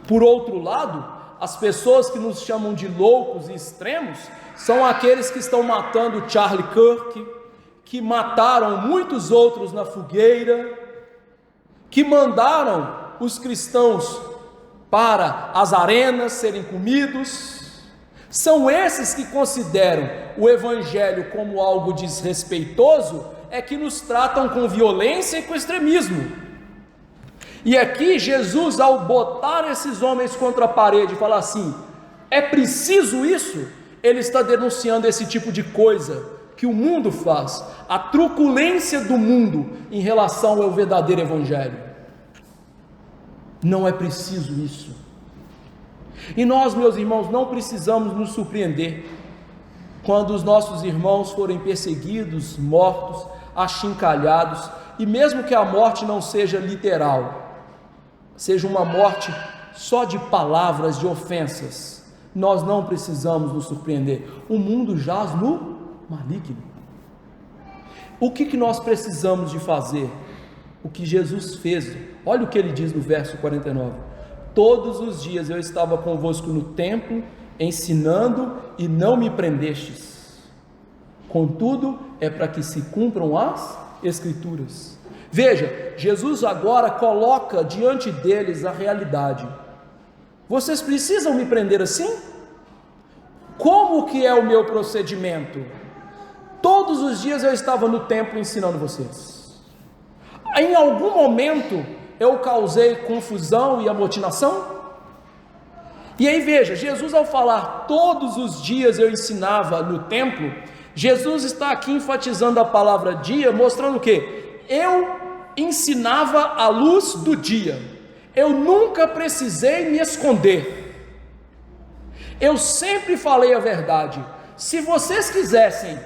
Por outro lado, as pessoas que nos chamam de loucos e extremos são aqueles que estão matando Charlie Kirk, que mataram muitos outros na fogueira, que mandaram os cristãos para as arenas serem comidos. São esses que consideram o evangelho como algo desrespeitoso, é que nos tratam com violência e com extremismo. E aqui Jesus, ao botar esses homens contra a parede e falar assim: é preciso isso, ele está denunciando esse tipo de coisa que o mundo faz, a truculência do mundo em relação ao verdadeiro evangelho. Não é preciso isso. E nós, meus irmãos, não precisamos nos surpreender quando os nossos irmãos forem perseguidos, mortos, achincalhados, e mesmo que a morte não seja literal, seja uma morte só de palavras, de ofensas, nós não precisamos nos surpreender. O mundo jaz no maligno. O que nós precisamos de fazer? O que Jesus fez. Olha o que ele diz no verso 49: todos os dias eu estava convosco no templo, ensinando, e não me prendestes. Contudo, é para que se cumpram as Escrituras. Veja, Jesus agora coloca diante deles a realidade. Vocês precisam me prender assim? Como que é o meu procedimento? Todos os dias eu estava no templo ensinando vocês. Em algum momento eu causei confusão e amotinação? E aí veja, Jesus ao falar todos os dias eu ensinava no templo, Jesus está aqui enfatizando a palavra dia, mostrando o quê? Eu ensinava à luz do dia, eu nunca precisei me esconder, eu sempre falei a verdade. Se vocês quisessem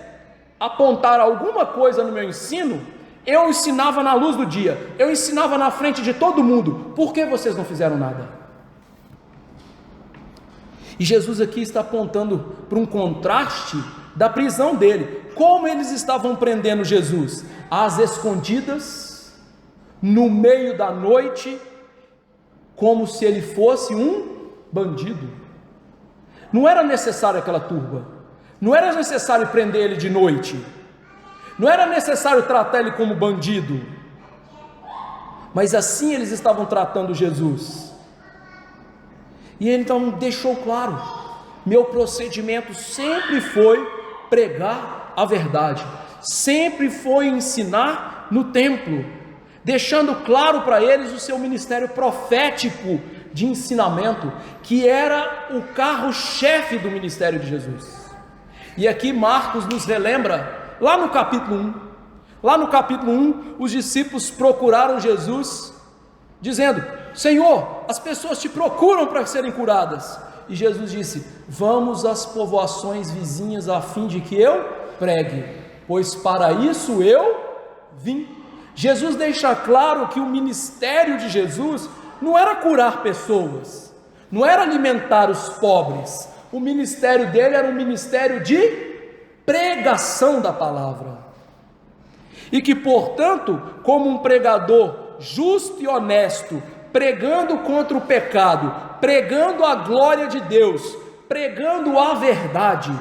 apontar alguma coisa no meu ensino, eu ensinava na luz do dia, eu ensinava na frente de todo mundo. Por que vocês não fizeram nada? E Jesus aqui está apontando para um contraste da prisão dele. Como eles estavam prendendo Jesus? Às escondidas, no meio da noite, como se ele fosse um bandido. Não era necessário aquela turba, não era necessário prender ele de noite, não era necessário tratar ele como bandido, mas assim eles estavam tratando Jesus. E ele então deixou claro: meu procedimento sempre foi pregar a verdade, sempre foi ensinar no templo, deixando claro para eles o seu ministério profético de ensinamento, que era o carro-chefe do ministério de Jesus. E aqui Marcos nos relembra, lá no capítulo 1, os discípulos procuraram Jesus, dizendo: Senhor, as pessoas te procuram para serem curadas. E Jesus disse: vamos às povoações vizinhas, a fim de que eu pregue, pois para isso eu vim. Jesus deixa claro que o ministério de Jesus não era curar pessoas, não era alimentar os pobres. O ministério dele era um ministério de pregação da palavra. E que, portanto, como um pregador justo e honesto, pregando contra o pecado, pregando a glória de Deus, pregando a verdade,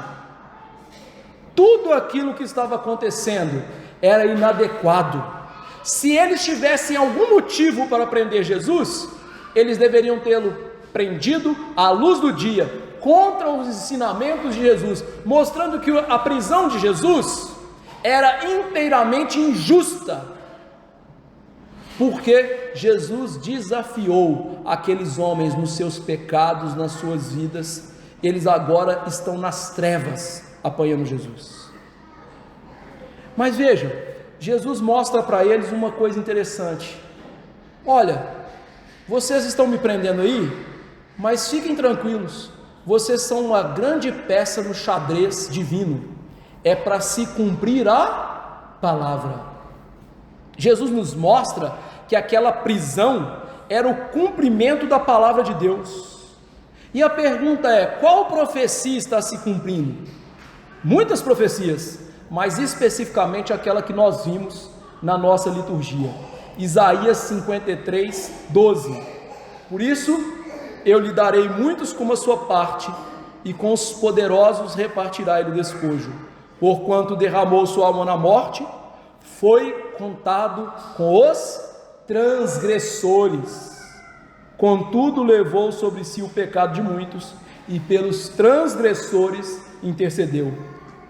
tudo aquilo que estava acontecendo era inadequado. Se eles tivessem algum motivo para prender Jesus, eles deveriam tê-lo prendido à luz do dia, contra os ensinamentos de Jesus, mostrando que a prisão de Jesus era inteiramente injusta, porque Jesus desafiou aqueles homens nos seus pecados, nas suas vidas. Eles agora estão nas trevas apanhando Jesus. Mas vejam, Jesus mostra para eles uma coisa interessante: olha, vocês estão me prendendo aí, mas fiquem tranquilos, vocês são uma grande peça no xadrez divino, é para se cumprir a palavra. Jesus nos mostra que aquela prisão era o cumprimento da palavra de Deus. E a pergunta é: qual profecia está se cumprindo? Muitas profecias, mas especificamente aquela que nós vimos na nossa liturgia, Isaías 53, 12. Por isso, eu lhe darei muitos como a sua parte, e com os poderosos repartirá ele o despojo. Porquanto derramou sua alma na morte, foi contado com os transgressores. Contudo, levou sobre si o pecado de muitos, e pelos transgressores intercedeu.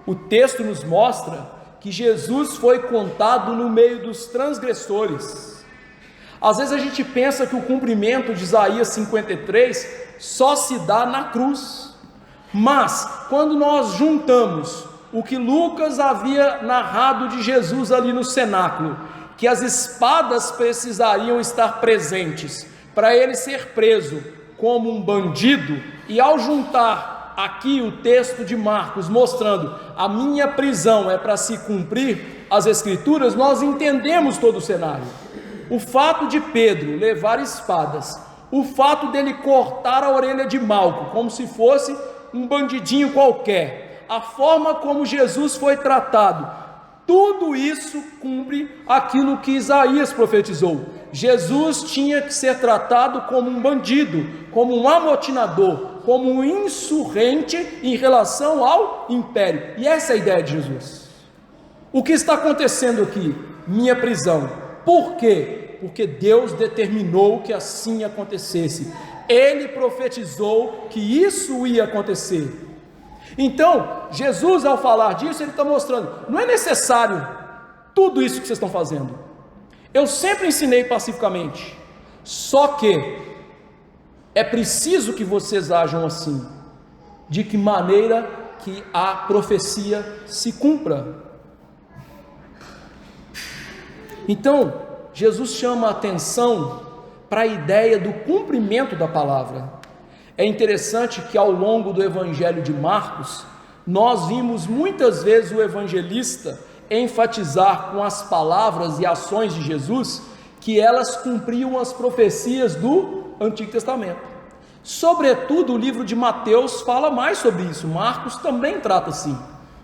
O texto nos mostra que Jesus foi contado no meio dos transgressores. Às vezes a gente pensa que o cumprimento de Isaías 53 só se dá na cruz, mas quando nós juntamos o que Lucas havia narrado de Jesus ali no cenáculo, que as espadas precisariam estar presentes para ele ser preso como um bandido, e ao juntar aqui o texto de Marcos mostrando a minha prisão é para se cumprir as escrituras, nós entendemos todo o cenário. O fato de Pedro levar espadas, o fato dele cortar a orelha de Malco como se fosse um bandidinho qualquer, a forma como Jesus foi tratado, tudo isso cumpre aquilo que Isaías profetizou. Jesus tinha que ser tratado como um bandido, como um amotinador, como um insurrente em relação ao império. E essa é a ideia de Jesus. O que está acontecendo aqui? Minha prisão. Por quê? Porque Deus determinou que assim acontecesse. Ele profetizou que isso ia acontecer. Então, Jesus, ao falar disso, ele está mostrando, não é necessário tudo isso que vocês estão fazendo. Eu sempre ensinei pacificamente, só que é preciso que vocês ajam assim. De que maneira que a profecia se cumpra. Então, Jesus chama a atenção para a ideia do cumprimento da palavra. É interessante que ao longo do Evangelho de Marcos, nós vimos muitas vezes o evangelista enfatizar com as palavras e ações de Jesus que elas cumpriam as profecias do Antigo Testamento. Sobretudo o livro de Mateus fala mais sobre isso, Marcos também trata assim.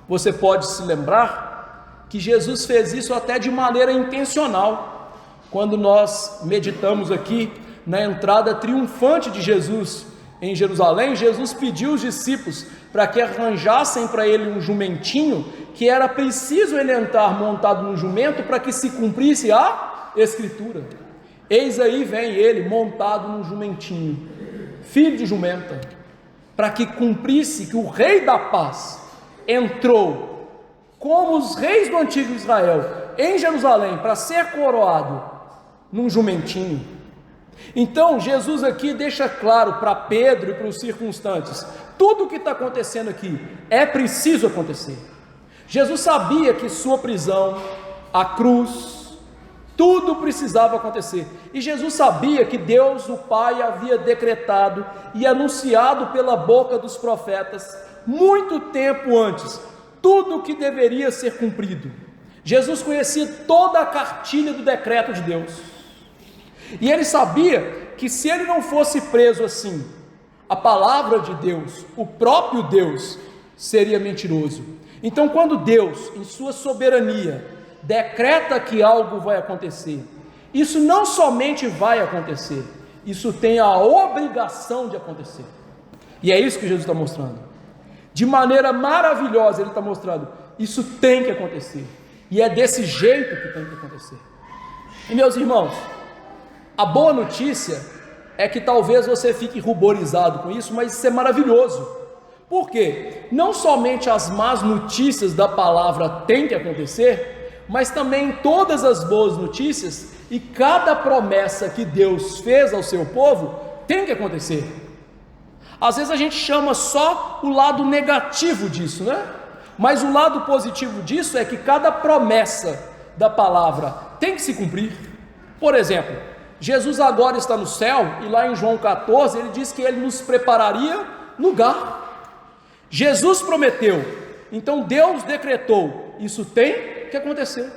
Você pode se lembrar que Jesus fez isso até de maneira intencional, quando nós meditamos aqui na entrada triunfante de Jesus em Jerusalém. Jesus pediu aos discípulos para que arranjassem para ele um jumentinho, que era preciso ele entrar montado no jumento para que se cumprisse a Escritura. Eis aí vem ele montado num jumentinho, filho de jumenta, para que cumprisse que o rei da paz entrou como os reis do antigo Israel em Jerusalém para ser coroado num jumentinho. Então Jesus aqui deixa claro para Pedro e para os circunstantes, tudo o que está acontecendo aqui é preciso acontecer. Jesus sabia que sua prisão, a cruz, tudo precisava acontecer, e Jesus sabia que Deus, o Pai, havia decretado e anunciado pela boca dos profetas, muito tempo antes, tudo o que deveria ser cumprido. Jesus conhecia toda a cartilha do decreto de Deus, e ele sabia que se ele não fosse preso assim, a palavra de Deus, o próprio Deus, seria mentiroso. Então, quando Deus, em sua soberania, decreta que algo vai acontecer, isso não somente vai acontecer, isso tem a obrigação de acontecer. E é isso que Jesus está mostrando. De maneira maravilhosa, ele está mostrando, isso tem que acontecer. E é desse jeito que tem que acontecer. E meus irmãos, a boa notícia é que talvez você fique ruborizado com isso, mas isso é maravilhoso. Por quê? Não somente as más notícias da palavra têm que acontecer, mas também todas as boas notícias e cada promessa que Deus fez ao seu povo tem que acontecer. Às vezes a gente chama só o lado negativo disso, né? Mas o lado positivo disso é que cada promessa da palavra tem que se cumprir. Por exemplo, Jesus agora está no céu, e lá em João 14 ele diz que ele nos prepararia lugar. Jesus prometeu, então Deus decretou, isso tem que acontecer.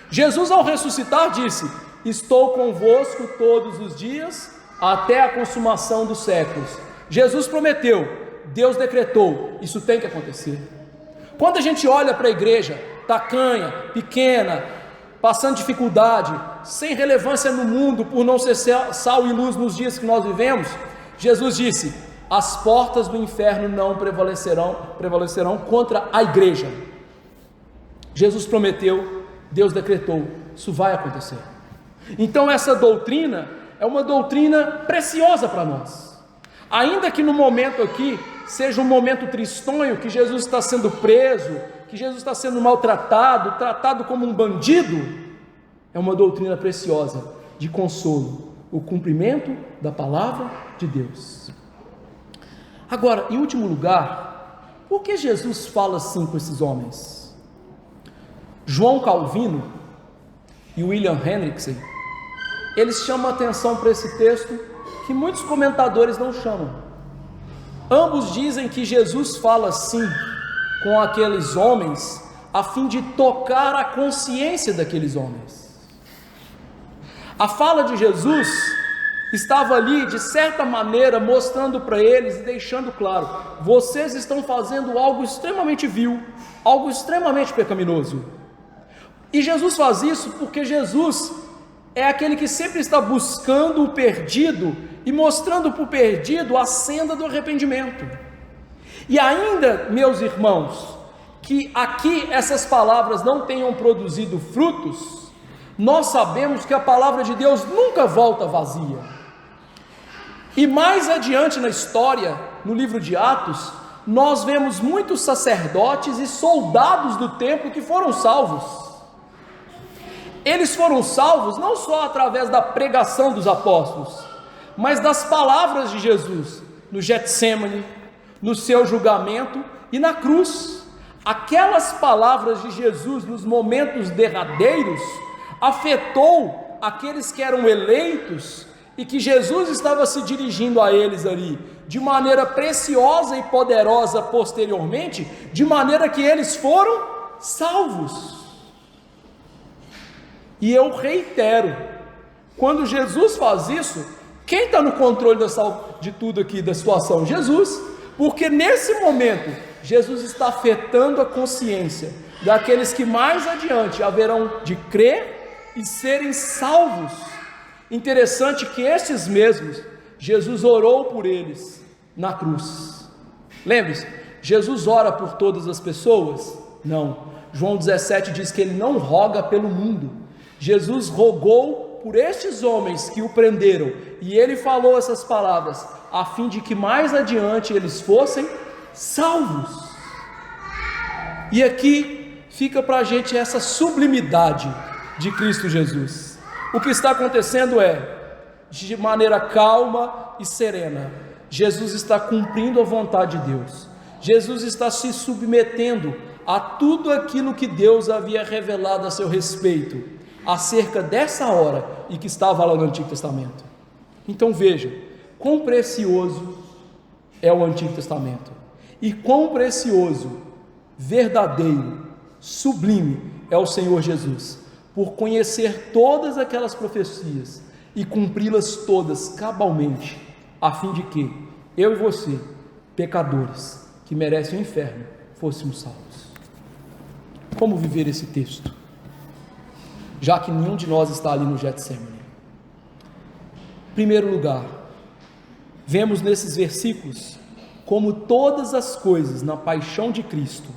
Jesus, ao ressuscitar, disse: estou convosco todos os dias até a consumação dos séculos. Jesus prometeu, Deus decretou, isso tem que acontecer. Quando a gente olha para a igreja tacanha, pequena, passando dificuldade, sem relevância no mundo, por não ser sal e luz nos dias que nós vivemos, Jesus disse: as portas do inferno não prevalecerão contra a igreja. Jesus prometeu, Deus decretou, isso vai acontecer. Então essa doutrina é uma doutrina preciosa para nós. Ainda que no momento aqui seja um momento tristonho, que Jesus está sendo preso, que Jesus está sendo maltratado, tratado como um bandido, é uma doutrina preciosa de consolo, o cumprimento da palavra de Deus. Agora, em último lugar, por que Jesus fala assim com esses homens? João Calvino e William Hendrickson, eles chamam a atenção para esse texto que muitos comentadores não chamam. Ambos dizem que Jesus fala assim com aqueles homens a fim de tocar a consciência daqueles homens. A fala de Jesus estava ali, de certa maneira, mostrando para eles e deixando claro: vocês estão fazendo algo extremamente vil, algo extremamente pecaminoso. E Jesus faz isso porque Jesus é aquele que sempre está buscando o perdido e mostrando para o perdido a senda do arrependimento. E ainda, meus irmãos, que aqui essas palavras não tenham produzido frutos, nós sabemos que a palavra de Deus nunca volta vazia. E mais adiante na história, no livro de Atos, nós vemos muitos sacerdotes e soldados do templo que foram salvos. Eles foram salvos não só através da pregação dos apóstolos, mas das palavras de Jesus no Getsêmani, no seu julgamento e na cruz. Aquelas palavras de Jesus nos momentos derradeiros afetou aqueles que eram eleitos e que Jesus estava se dirigindo a eles ali de maneira preciosa e poderosa posteriormente, de maneira que eles foram salvos. E eu reitero, quando Jesus faz isso, quem está no controle de tudo aqui, da situação? Jesus, porque nesse momento, Jesus está afetando a consciência daqueles que mais adiante haverão de crer e serem salvos. Interessante que estes mesmos, Jesus orou por eles na cruz. Lembre-se, Jesus ora por todas as pessoas? Não. João 17 diz que ele não roga pelo mundo. Jesus rogou por estes homens que o prenderam, e ele falou essas palavras a fim de que mais adiante eles fossem salvos. E aqui fica para a gente essa sublimidade de Cristo Jesus. O que está acontecendo é, de maneira calma e serena, Jesus está cumprindo a vontade de Deus. Jesus está se submetendo a tudo aquilo que Deus havia revelado a seu respeito acerca dessa hora e que estava lá no Antigo Testamento. Então veja, quão precioso é o Antigo Testamento, e quão precioso, verdadeiro, sublime é o Senhor Jesus, por conhecer todas aquelas profecias e cumpri-las todas cabalmente, a fim de que eu e você, pecadores que merecem o inferno, fôssemos salvos. Como viver esse texto? Já que nenhum de nós está ali no Getsemane. Em primeiro lugar, vemos nesses versículos como todas as coisas na paixão de Cristo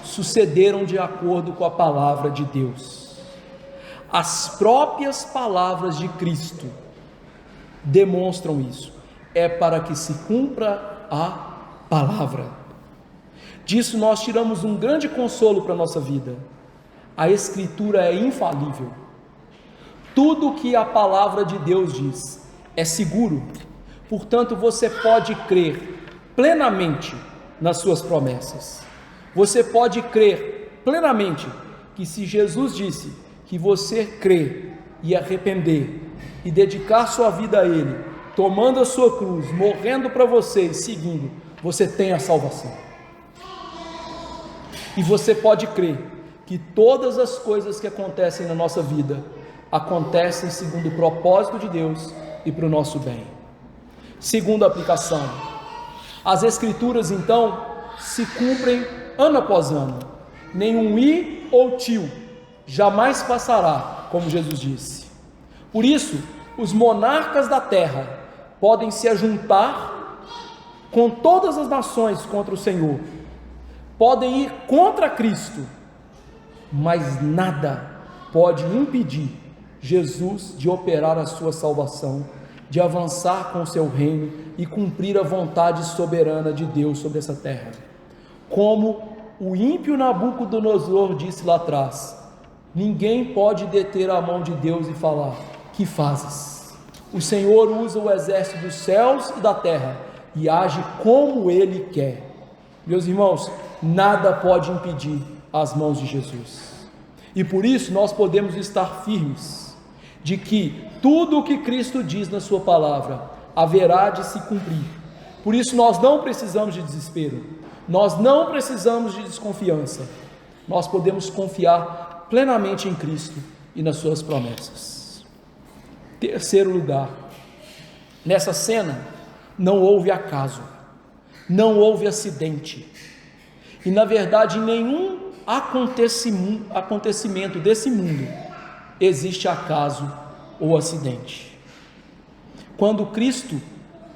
sucederam de acordo com a palavra de Deus. As próprias palavras de Cristo demonstram isso. É para que se cumpra a palavra. Disso nós tiramos um grande consolo para a nossa vida. A Escritura é infalível. Tudo o que a palavra de Deus diz é seguro. Portanto, você pode crer plenamente nas suas promessas. Você pode crer plenamente que se Jesus disse que você crer e arrepender e dedicar sua vida a Ele, tomando a sua cruz, morrendo para você e seguindo, você tem a salvação. E você pode crer que todas as coisas que acontecem na nossa vida acontecem segundo o propósito de Deus e para o nosso bem. Segunda aplicação, as Escrituras então se cumprem ano após ano. Nenhum i ou tio jamais passará, como Jesus disse. Por isso, os monarcas da terra podem se ajuntar com todas as nações contra o Senhor, podem ir contra Cristo, mas nada pode impedir Jesus de operar a sua salvação, de avançar com o seu reino e cumprir a vontade soberana de Deus sobre essa terra. Como o ímpio Nabucodonosor disse lá atrás: ninguém pode deter a mão de Deus e falar: que fazes? O Senhor usa o exército dos céus e da terra e age como Ele quer. Meus irmãos, nada pode impedir as mãos de Jesus. E por isso nós podemos estar firmes de que tudo o que Cristo diz na sua palavra haverá de se cumprir. Por isso nós não precisamos de desespero, nós não precisamos de desconfiança, nós podemos confiar plenamente em Cristo e nas suas promessas. Terceiro lugar, nessa cena não houve acaso, não houve acidente, e na verdade nenhum acontecimento desse mundo existe acaso ou acidente. Quando Cristo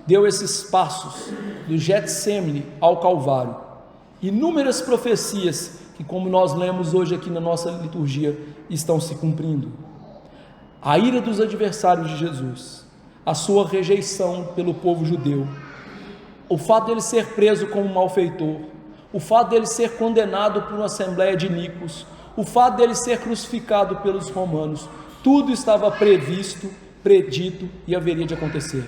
deu esses passos do Getsemane ao Calvário, inúmeras profecias que, como nós lemos hoje aqui na nossa liturgia, estão se cumprindo. A ira dos adversários de Jesus, a sua rejeição pelo povo judeu, o fato dele ser preso como malfeitor, o fato dele ser condenado por uma assembleia de iníquos, o fato dele ser crucificado pelos romanos, tudo estava previsto, predito e haveria de acontecer.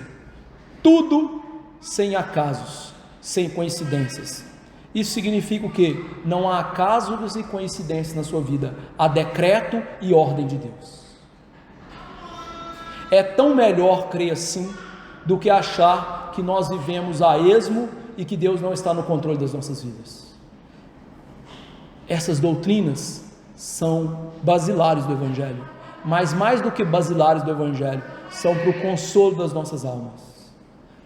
Tudo sem acasos, sem coincidências. Isso significa o quê? Não há acasos e coincidências na sua vida, há decreto e ordem de Deus. É tão melhor crer assim do que achar que nós vivemos a esmo e que Deus não está no controle das nossas vidas. Essas doutrinas são basilares do Evangelho, mas mais do que basilares do Evangelho, são para o consolo das nossas almas.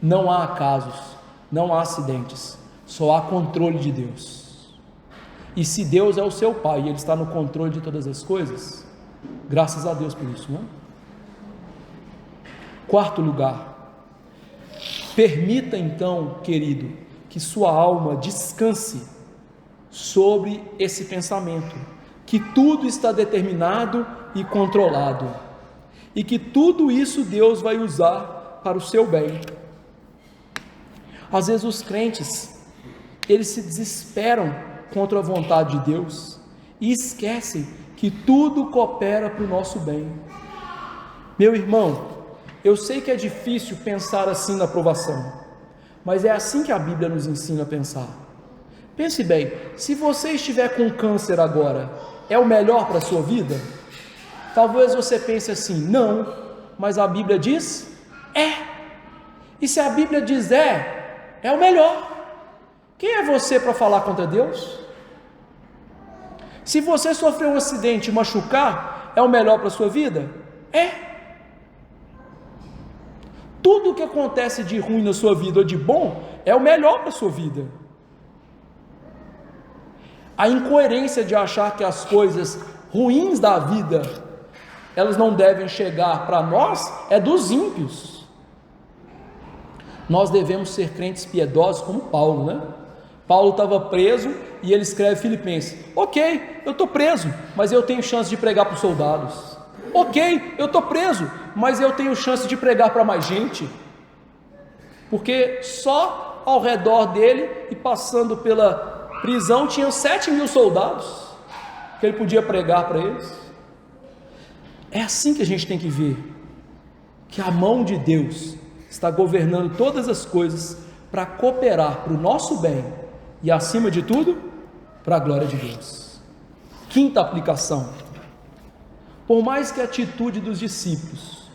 Não há acasos, não há acidentes, só há controle de Deus. E se Deus é o seu Pai e Ele está no controle de todas as coisas, graças a Deus por isso, não é? Quarto lugar, permita então, querido, que sua alma descanse sobre esse pensamento, que tudo está determinado e controlado, e que tudo isso Deus vai usar para o seu bem. Às vezes os crentes, eles se desesperam contra a vontade de Deus, e esquecem que tudo coopera para o nosso bem. Meu irmão, eu sei que é difícil pensar assim na provação, mas é assim que a Bíblia nos ensina a pensar. Pense bem, se você estiver com câncer agora, é o melhor para a sua vida? Talvez você pense assim: não, mas a Bíblia diz é. E se a Bíblia diz é o melhor. Quem é você para falar contra Deus? Se você sofrer um acidente e machucar, é o melhor para a sua vida? É. Tudo que acontece de ruim na sua vida ou de bom, é o melhor para a sua vida. A incoerência de achar que as coisas ruins da vida, elas não devem chegar para nós, é dos ímpios. Nós devemos ser crentes piedosos como Paulo, né? Paulo estava preso e ele escreve Filipenses: ok, eu estou preso, mas eu tenho chance de pregar para os soldados. Ok, eu estou preso, mas eu tenho chance de pregar para mais gente. Porque só ao redor dele e passando pela prisão tinham 7.000 soldados que ele podia pregar para eles. É assim que a gente tem que ver, que a mão de Deus está governando todas as coisas para cooperar para o nosso bem e, acima de tudo, para a glória de Deus. Quinta aplicação: por mais que a atitude dos discípulos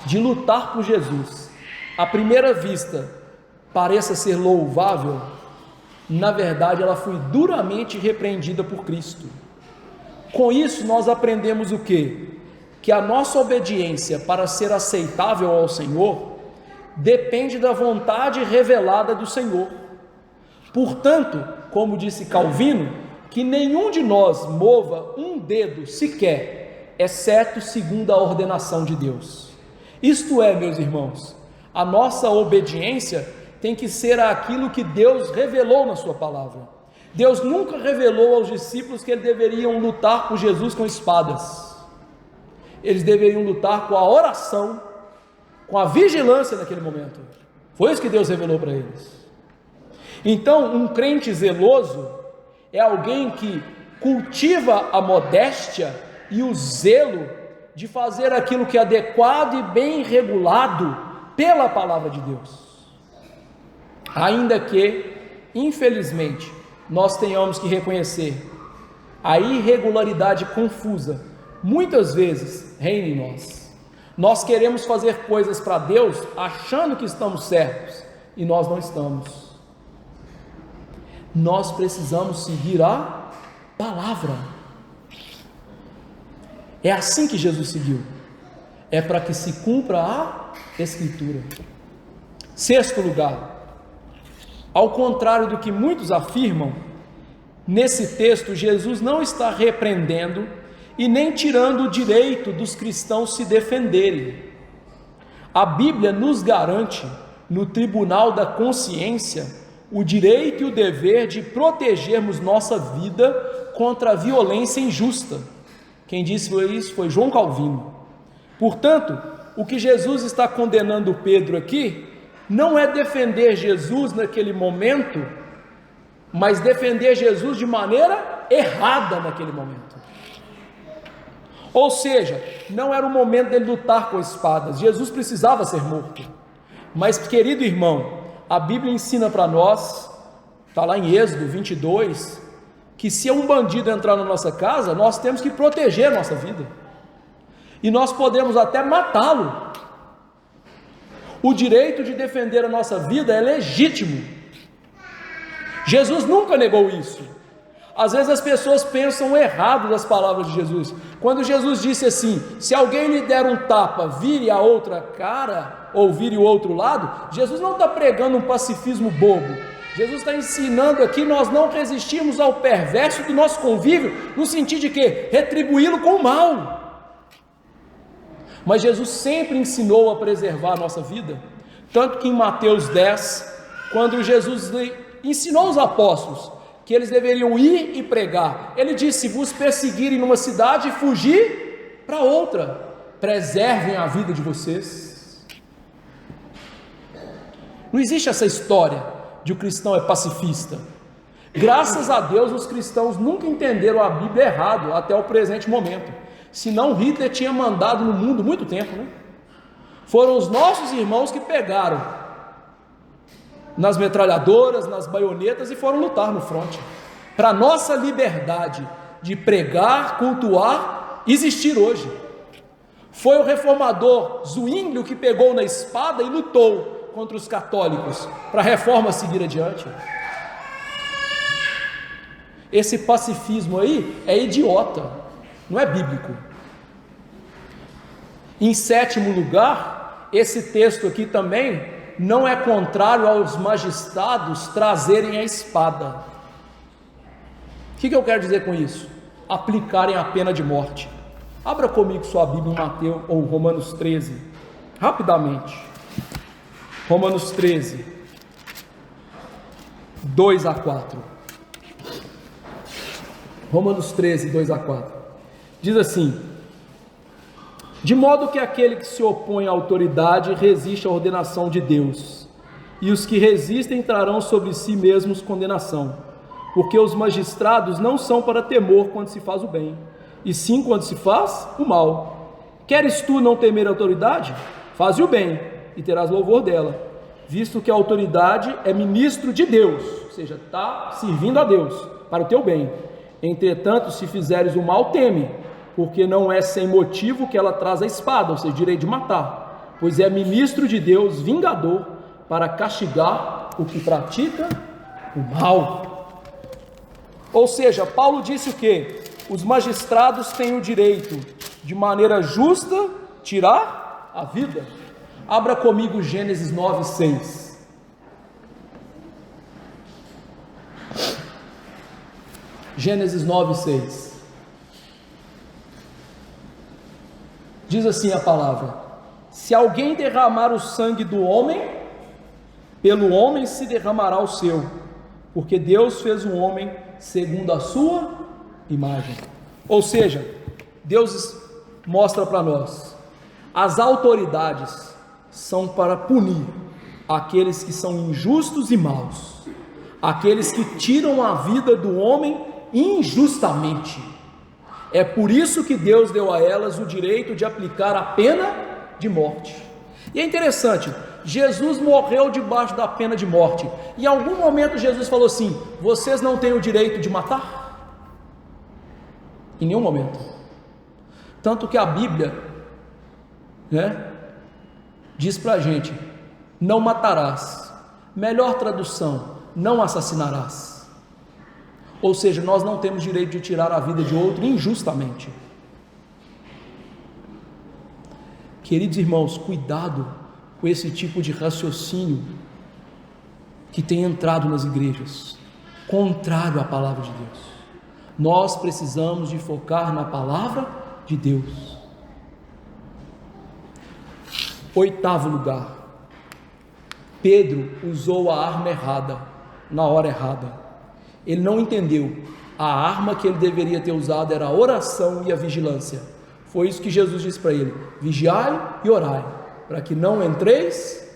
de lutar por Jesus, à primeira vista, pareça ser louvável, na verdade ela foi duramente repreendida por Cristo. Com isso nós aprendemos o quê? Que a nossa obediência para ser aceitável ao Senhor depende da vontade revelada do Senhor. Portanto, como disse Calvino, que nenhum de nós mova um dedo sequer, exceto segundo a ordenação de Deus. Isto é, meus irmãos, a nossa obediência tem que ser aquilo que Deus revelou na sua palavra. Deus nunca revelou aos discípulos que eles deveriam lutar por Jesus com espadas. Eles deveriam lutar com a oração, com a vigilância naquele momento. Foi isso que Deus revelou para eles. Então, um crente zeloso é alguém que cultiva a modéstia e o zelo de fazer aquilo que é adequado e bem regulado pela palavra de Deus. Ainda que, infelizmente, nós tenhamos que reconhecer a irregularidade confusa, muitas vezes reina em nós. Nós queremos fazer coisas para Deus achando que estamos certos e nós não estamos. Nós precisamos seguir a palavra. É assim que Jesus seguiu. É para que se cumpra a Escritura. Sexto lugar, ao contrário do que muitos afirmam, nesse texto Jesus não está repreendendo e nem tirando o direito dos cristãos se defenderem. A Bíblia nos garante, no tribunal da consciência, o direito e o dever de protegermos nossa vida contra a violência injusta. Quem disse isso foi João Calvino. Portanto, o que Jesus está condenando Pedro aqui não é defender Jesus naquele momento, mas defender Jesus de maneira errada naquele momento. Ou seja, não era o momento dele lutar com espadas. Jesus precisava ser morto. Mas, querido irmão, a Bíblia ensina para nós, está lá em Êxodo 22, que se um bandido entrar na nossa casa, nós temos que proteger a nossa vida. E nós podemos até matá-lo. O direito de defender a nossa vida é legítimo. Jesus nunca negou isso. Às vezes as pessoas pensam errado das palavras de Jesus. Quando Jesus disse assim: se alguém lhe der um tapa, vire a outra cara, ou vire o outro lado, Jesus não está pregando um pacifismo bobo. Jesus está ensinando aqui nós não resistirmos ao perverso do nosso convívio, no sentido de que retribuí-lo com o mal. Mas Jesus sempre ensinou a preservar a nossa vida, tanto que em Mateus 10, quando Jesus ensinou os apóstolos que eles deveriam ir e pregar, ele disse: se vos perseguirem numa cidade, fugir para outra, preservem a vida de vocês. Não existe essa história de o cristão é pacifista. Graças a Deus os cristãos nunca entenderam a Bíblia errado até o presente momento, senão Hitler tinha mandado no mundo muito tempo, né? Foram os nossos irmãos que pegaram nas metralhadoras, nas baionetas e foram lutar no fronte, para nossa liberdade de pregar, cultuar, existir hoje. Foi o reformador Zwinglio que pegou na espada e lutou contra os católicos, para a reforma seguir adiante. Esse pacifismo aí é idiota, não é bíblico. Em sétimo lugar, esse texto aqui também não é contrário aos magistrados trazerem a espada. O que eu quero dizer com isso? Aplicarem a pena de morte. Abra comigo sua Bíblia em Mateus ou Romanos 13, rapidamente. Romanos 13, 2 a 4. Romanos 13, 2 a 4. Diz assim: de modo que aquele que se opõe à autoridade resiste à ordenação de Deus, e os que resistem trarão sobre si mesmos condenação, porque os magistrados não são para temor quando se faz o bem, e sim quando se faz o mal. Queres tu não temer a autoridade? Faze o bem, e terás louvor dela, visto que a autoridade é ministro de Deus, ou seja, está servindo a Deus, para o teu bem. Entretanto, se fizeres o mal, teme, porque não é sem motivo que ela traz a espada, ou seja, direito de matar, pois é ministro de Deus, vingador, para castigar o que pratica o mal. Ou seja, Paulo disse o quê? Os magistrados têm o direito, de maneira justa, tirar a vida. Abra comigo Gênesis 9, 6. Gênesis 9, 6. Diz assim a palavra: se alguém derramar o sangue do homem, pelo homem se derramará o seu, porque Deus fez o homem segundo a sua imagem. Ou seja, Deus mostra para nós, as autoridades são para punir aqueles que são injustos e maus, aqueles que tiram a vida do homem injustamente. É por isso que Deus deu a elas o direito de aplicar a pena de morte. E é interessante, Jesus morreu debaixo da pena de morte. Em algum momento Jesus falou assim: vocês não têm o direito de matar? Em nenhum momento. Tanto que a Bíblia, diz para a gente: não matarás. Melhor tradução: não assassinarás. Ou seja, nós não temos direito de tirar a vida de outro injustamente. Queridos irmãos, cuidado com esse tipo de raciocínio que tem entrado nas igrejas, contrário à palavra de Deus. Nós precisamos de focar na palavra de Deus. Oitavo lugar, Pedro usou a arma errada, na hora errada. Ele não entendeu, a arma que ele deveria ter usado era a oração e a vigilância. Foi isso que Jesus disse para ele: vigiai e orai, para que não entreis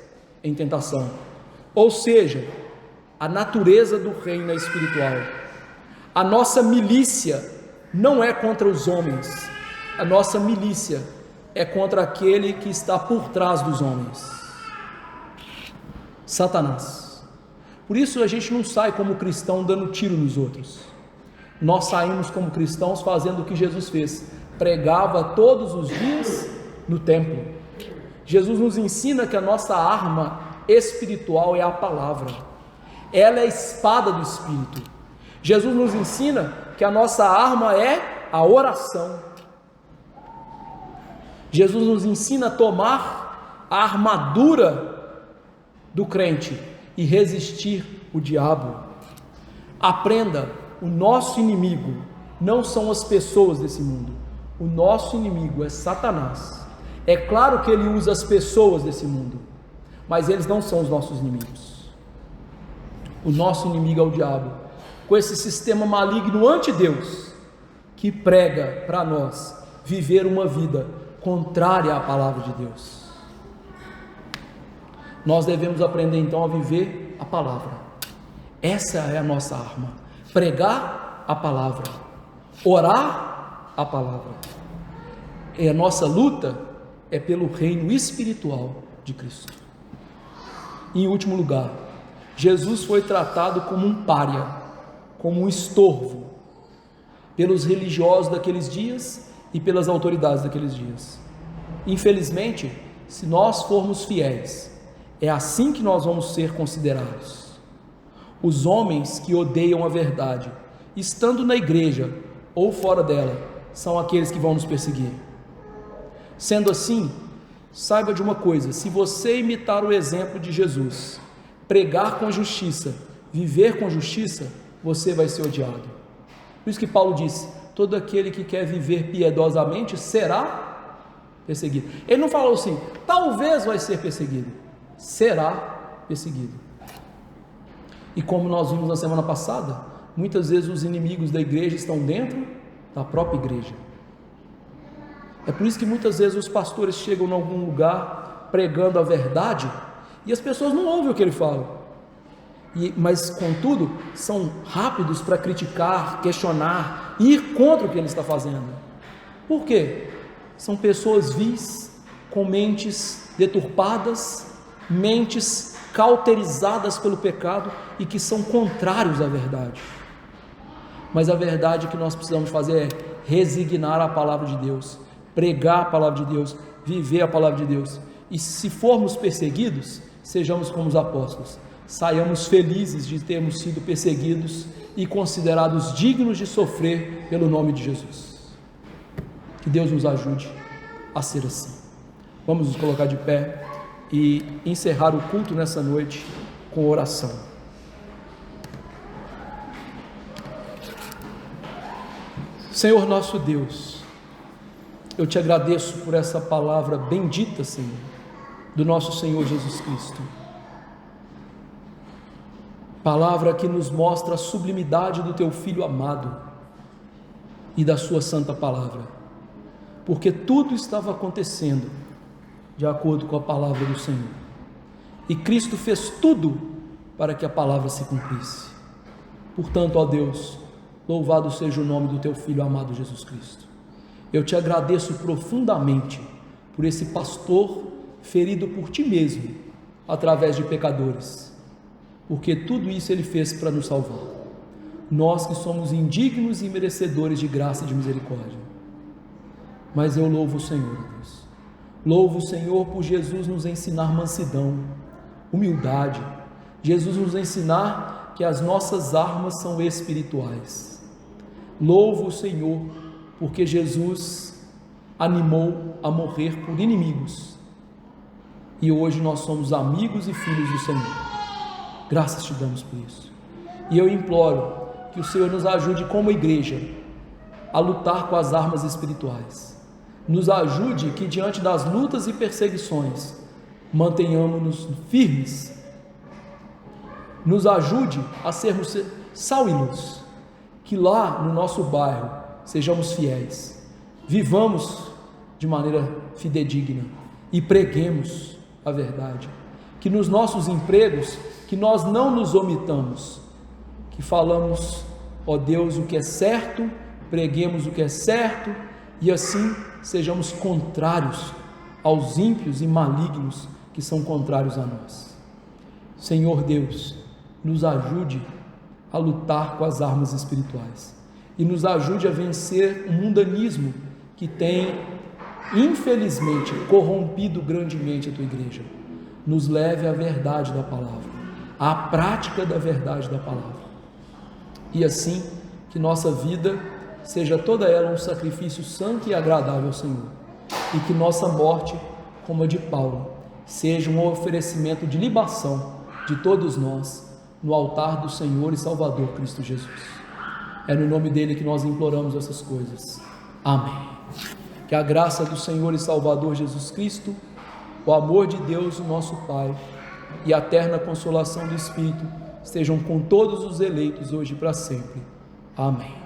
em tentação. Ou seja, a natureza do reino é espiritual. A nossa milícia não é contra os homens, a nossa milícia é contra aquele que está por trás dos homens, Satanás. Por isso a gente não sai como cristão dando tiro nos outros. Nós saímos como cristãos fazendo o que Jesus fez, pregava todos os dias no templo. Jesus nos ensina que a nossa arma espiritual é a palavra, ela é a espada do Espírito. Jesus nos ensina que a nossa arma é a oração. Jesus nos ensina a tomar a armadura do crente e resistir o diabo. Aprenda, o nosso inimigo não são as pessoas desse mundo, o nosso inimigo é Satanás. É claro que ele usa as pessoas desse mundo, mas eles não são os nossos inimigos. O nosso inimigo é o diabo, com esse sistema maligno anti-Deus, que prega para nós viver uma vida contrária à palavra de Deus. Nós devemos aprender então a viver a palavra. Essa é a nossa arma: pregar a palavra, orar a palavra. E a nossa luta é pelo reino espiritual de Cristo. Em último lugar, Jesus foi tratado como um pária, como um estorvo, pelos religiosos daqueles dias e pelas autoridades daqueles dias. Infelizmente, se nós formos fiéis, é assim que nós vamos ser considerados. Os homens que odeiam a verdade estando na igreja ou fora dela, são aqueles que vão nos perseguir. Sendo assim, saiba de uma coisa: se você imitar o exemplo de Jesus, pregar com justiça, viver com justiça, você vai ser odiado. Por isso que Paulo disse: todo aquele que quer viver piedosamente será perseguido. Ele não falou assim, talvez vai ser perseguido, será perseguido. E como nós vimos na semana passada, muitas vezes os inimigos da igreja estão dentro da própria igreja. É por isso que muitas vezes os pastores chegam em algum lugar pregando a verdade e as pessoas não ouvem o que ele fala. Mas contudo, são rápidos para criticar, questionar, ir contra o que ele está fazendo. Por quê? São pessoas vis, com mentes deturpadas, mentes cauterizadas pelo pecado e que são contrários à verdade. Mas a verdade que nós precisamos fazer é resignar a palavra de Deus, pregar a palavra de Deus, viver a palavra de Deus. E se formos perseguidos, sejamos como os apóstolos, saiamos felizes de termos sido perseguidos e considerados dignos de sofrer pelo nome de Jesus. Que Deus nos ajude a ser assim. Vamos nos colocar de pé e encerrar o culto nessa noite com oração. Senhor nosso Deus, eu te agradeço por essa palavra bendita, Senhor, do nosso Senhor Jesus Cristo. Palavra que nos mostra a sublimidade do teu Filho amado e da sua santa palavra, porque tudo estava acontecendo de acordo com a palavra do Senhor, e Cristo fez tudo para que a palavra se cumprisse. Portanto, ó Deus, louvado seja o nome do teu Filho amado Jesus Cristo. Eu te agradeço profundamente por esse pastor ferido por ti mesmo, através de pecadores, porque tudo isso ele fez para nos salvar, nós que somos indignos e merecedores de graça e de misericórdia. Mas eu louvo o Senhor, Deus, louvo o Senhor por Jesus nos ensinar mansidão, humildade, Jesus nos ensinar que as nossas armas são espirituais. Louvo o Senhor porque Jesus animou a morrer por inimigos, e hoje nós somos amigos e filhos do Senhor. Graças te damos por isso, e eu imploro que o Senhor nos ajude como igreja a lutar com as armas espirituais, nos ajude que diante das lutas e perseguições mantenhamos-nos firmes, nos ajude a sermos sal e luz, que lá no nosso bairro sejamos fiéis, vivamos de maneira fidedigna e preguemos a verdade, que nos nossos empregos, que nós não nos omitamos, que falamos, ó Deus, o que é certo, preguemos o que é certo, e assim sejamos contrários aos ímpios e malignos que são contrários a nós. Senhor Deus, nos ajude a lutar com as armas espirituais e nos ajude a vencer o mundanismo que tem, infelizmente, corrompido grandemente a tua igreja. Nos leve à verdade da palavra, à prática da verdade da palavra, e assim que nossa vida seja toda ela um sacrifício santo e agradável ao Senhor, e que nossa morte, como a de Paulo, seja um oferecimento de libação de todos nós no altar do Senhor e Salvador Cristo Jesus. É no nome dele que nós imploramos essas coisas. Amém. Que a graça do Senhor e Salvador Jesus Cristo, o amor de Deus, o nosso Pai, e a eterna consolação do Espírito estejam com todos os eleitos hoje e para sempre. Amém.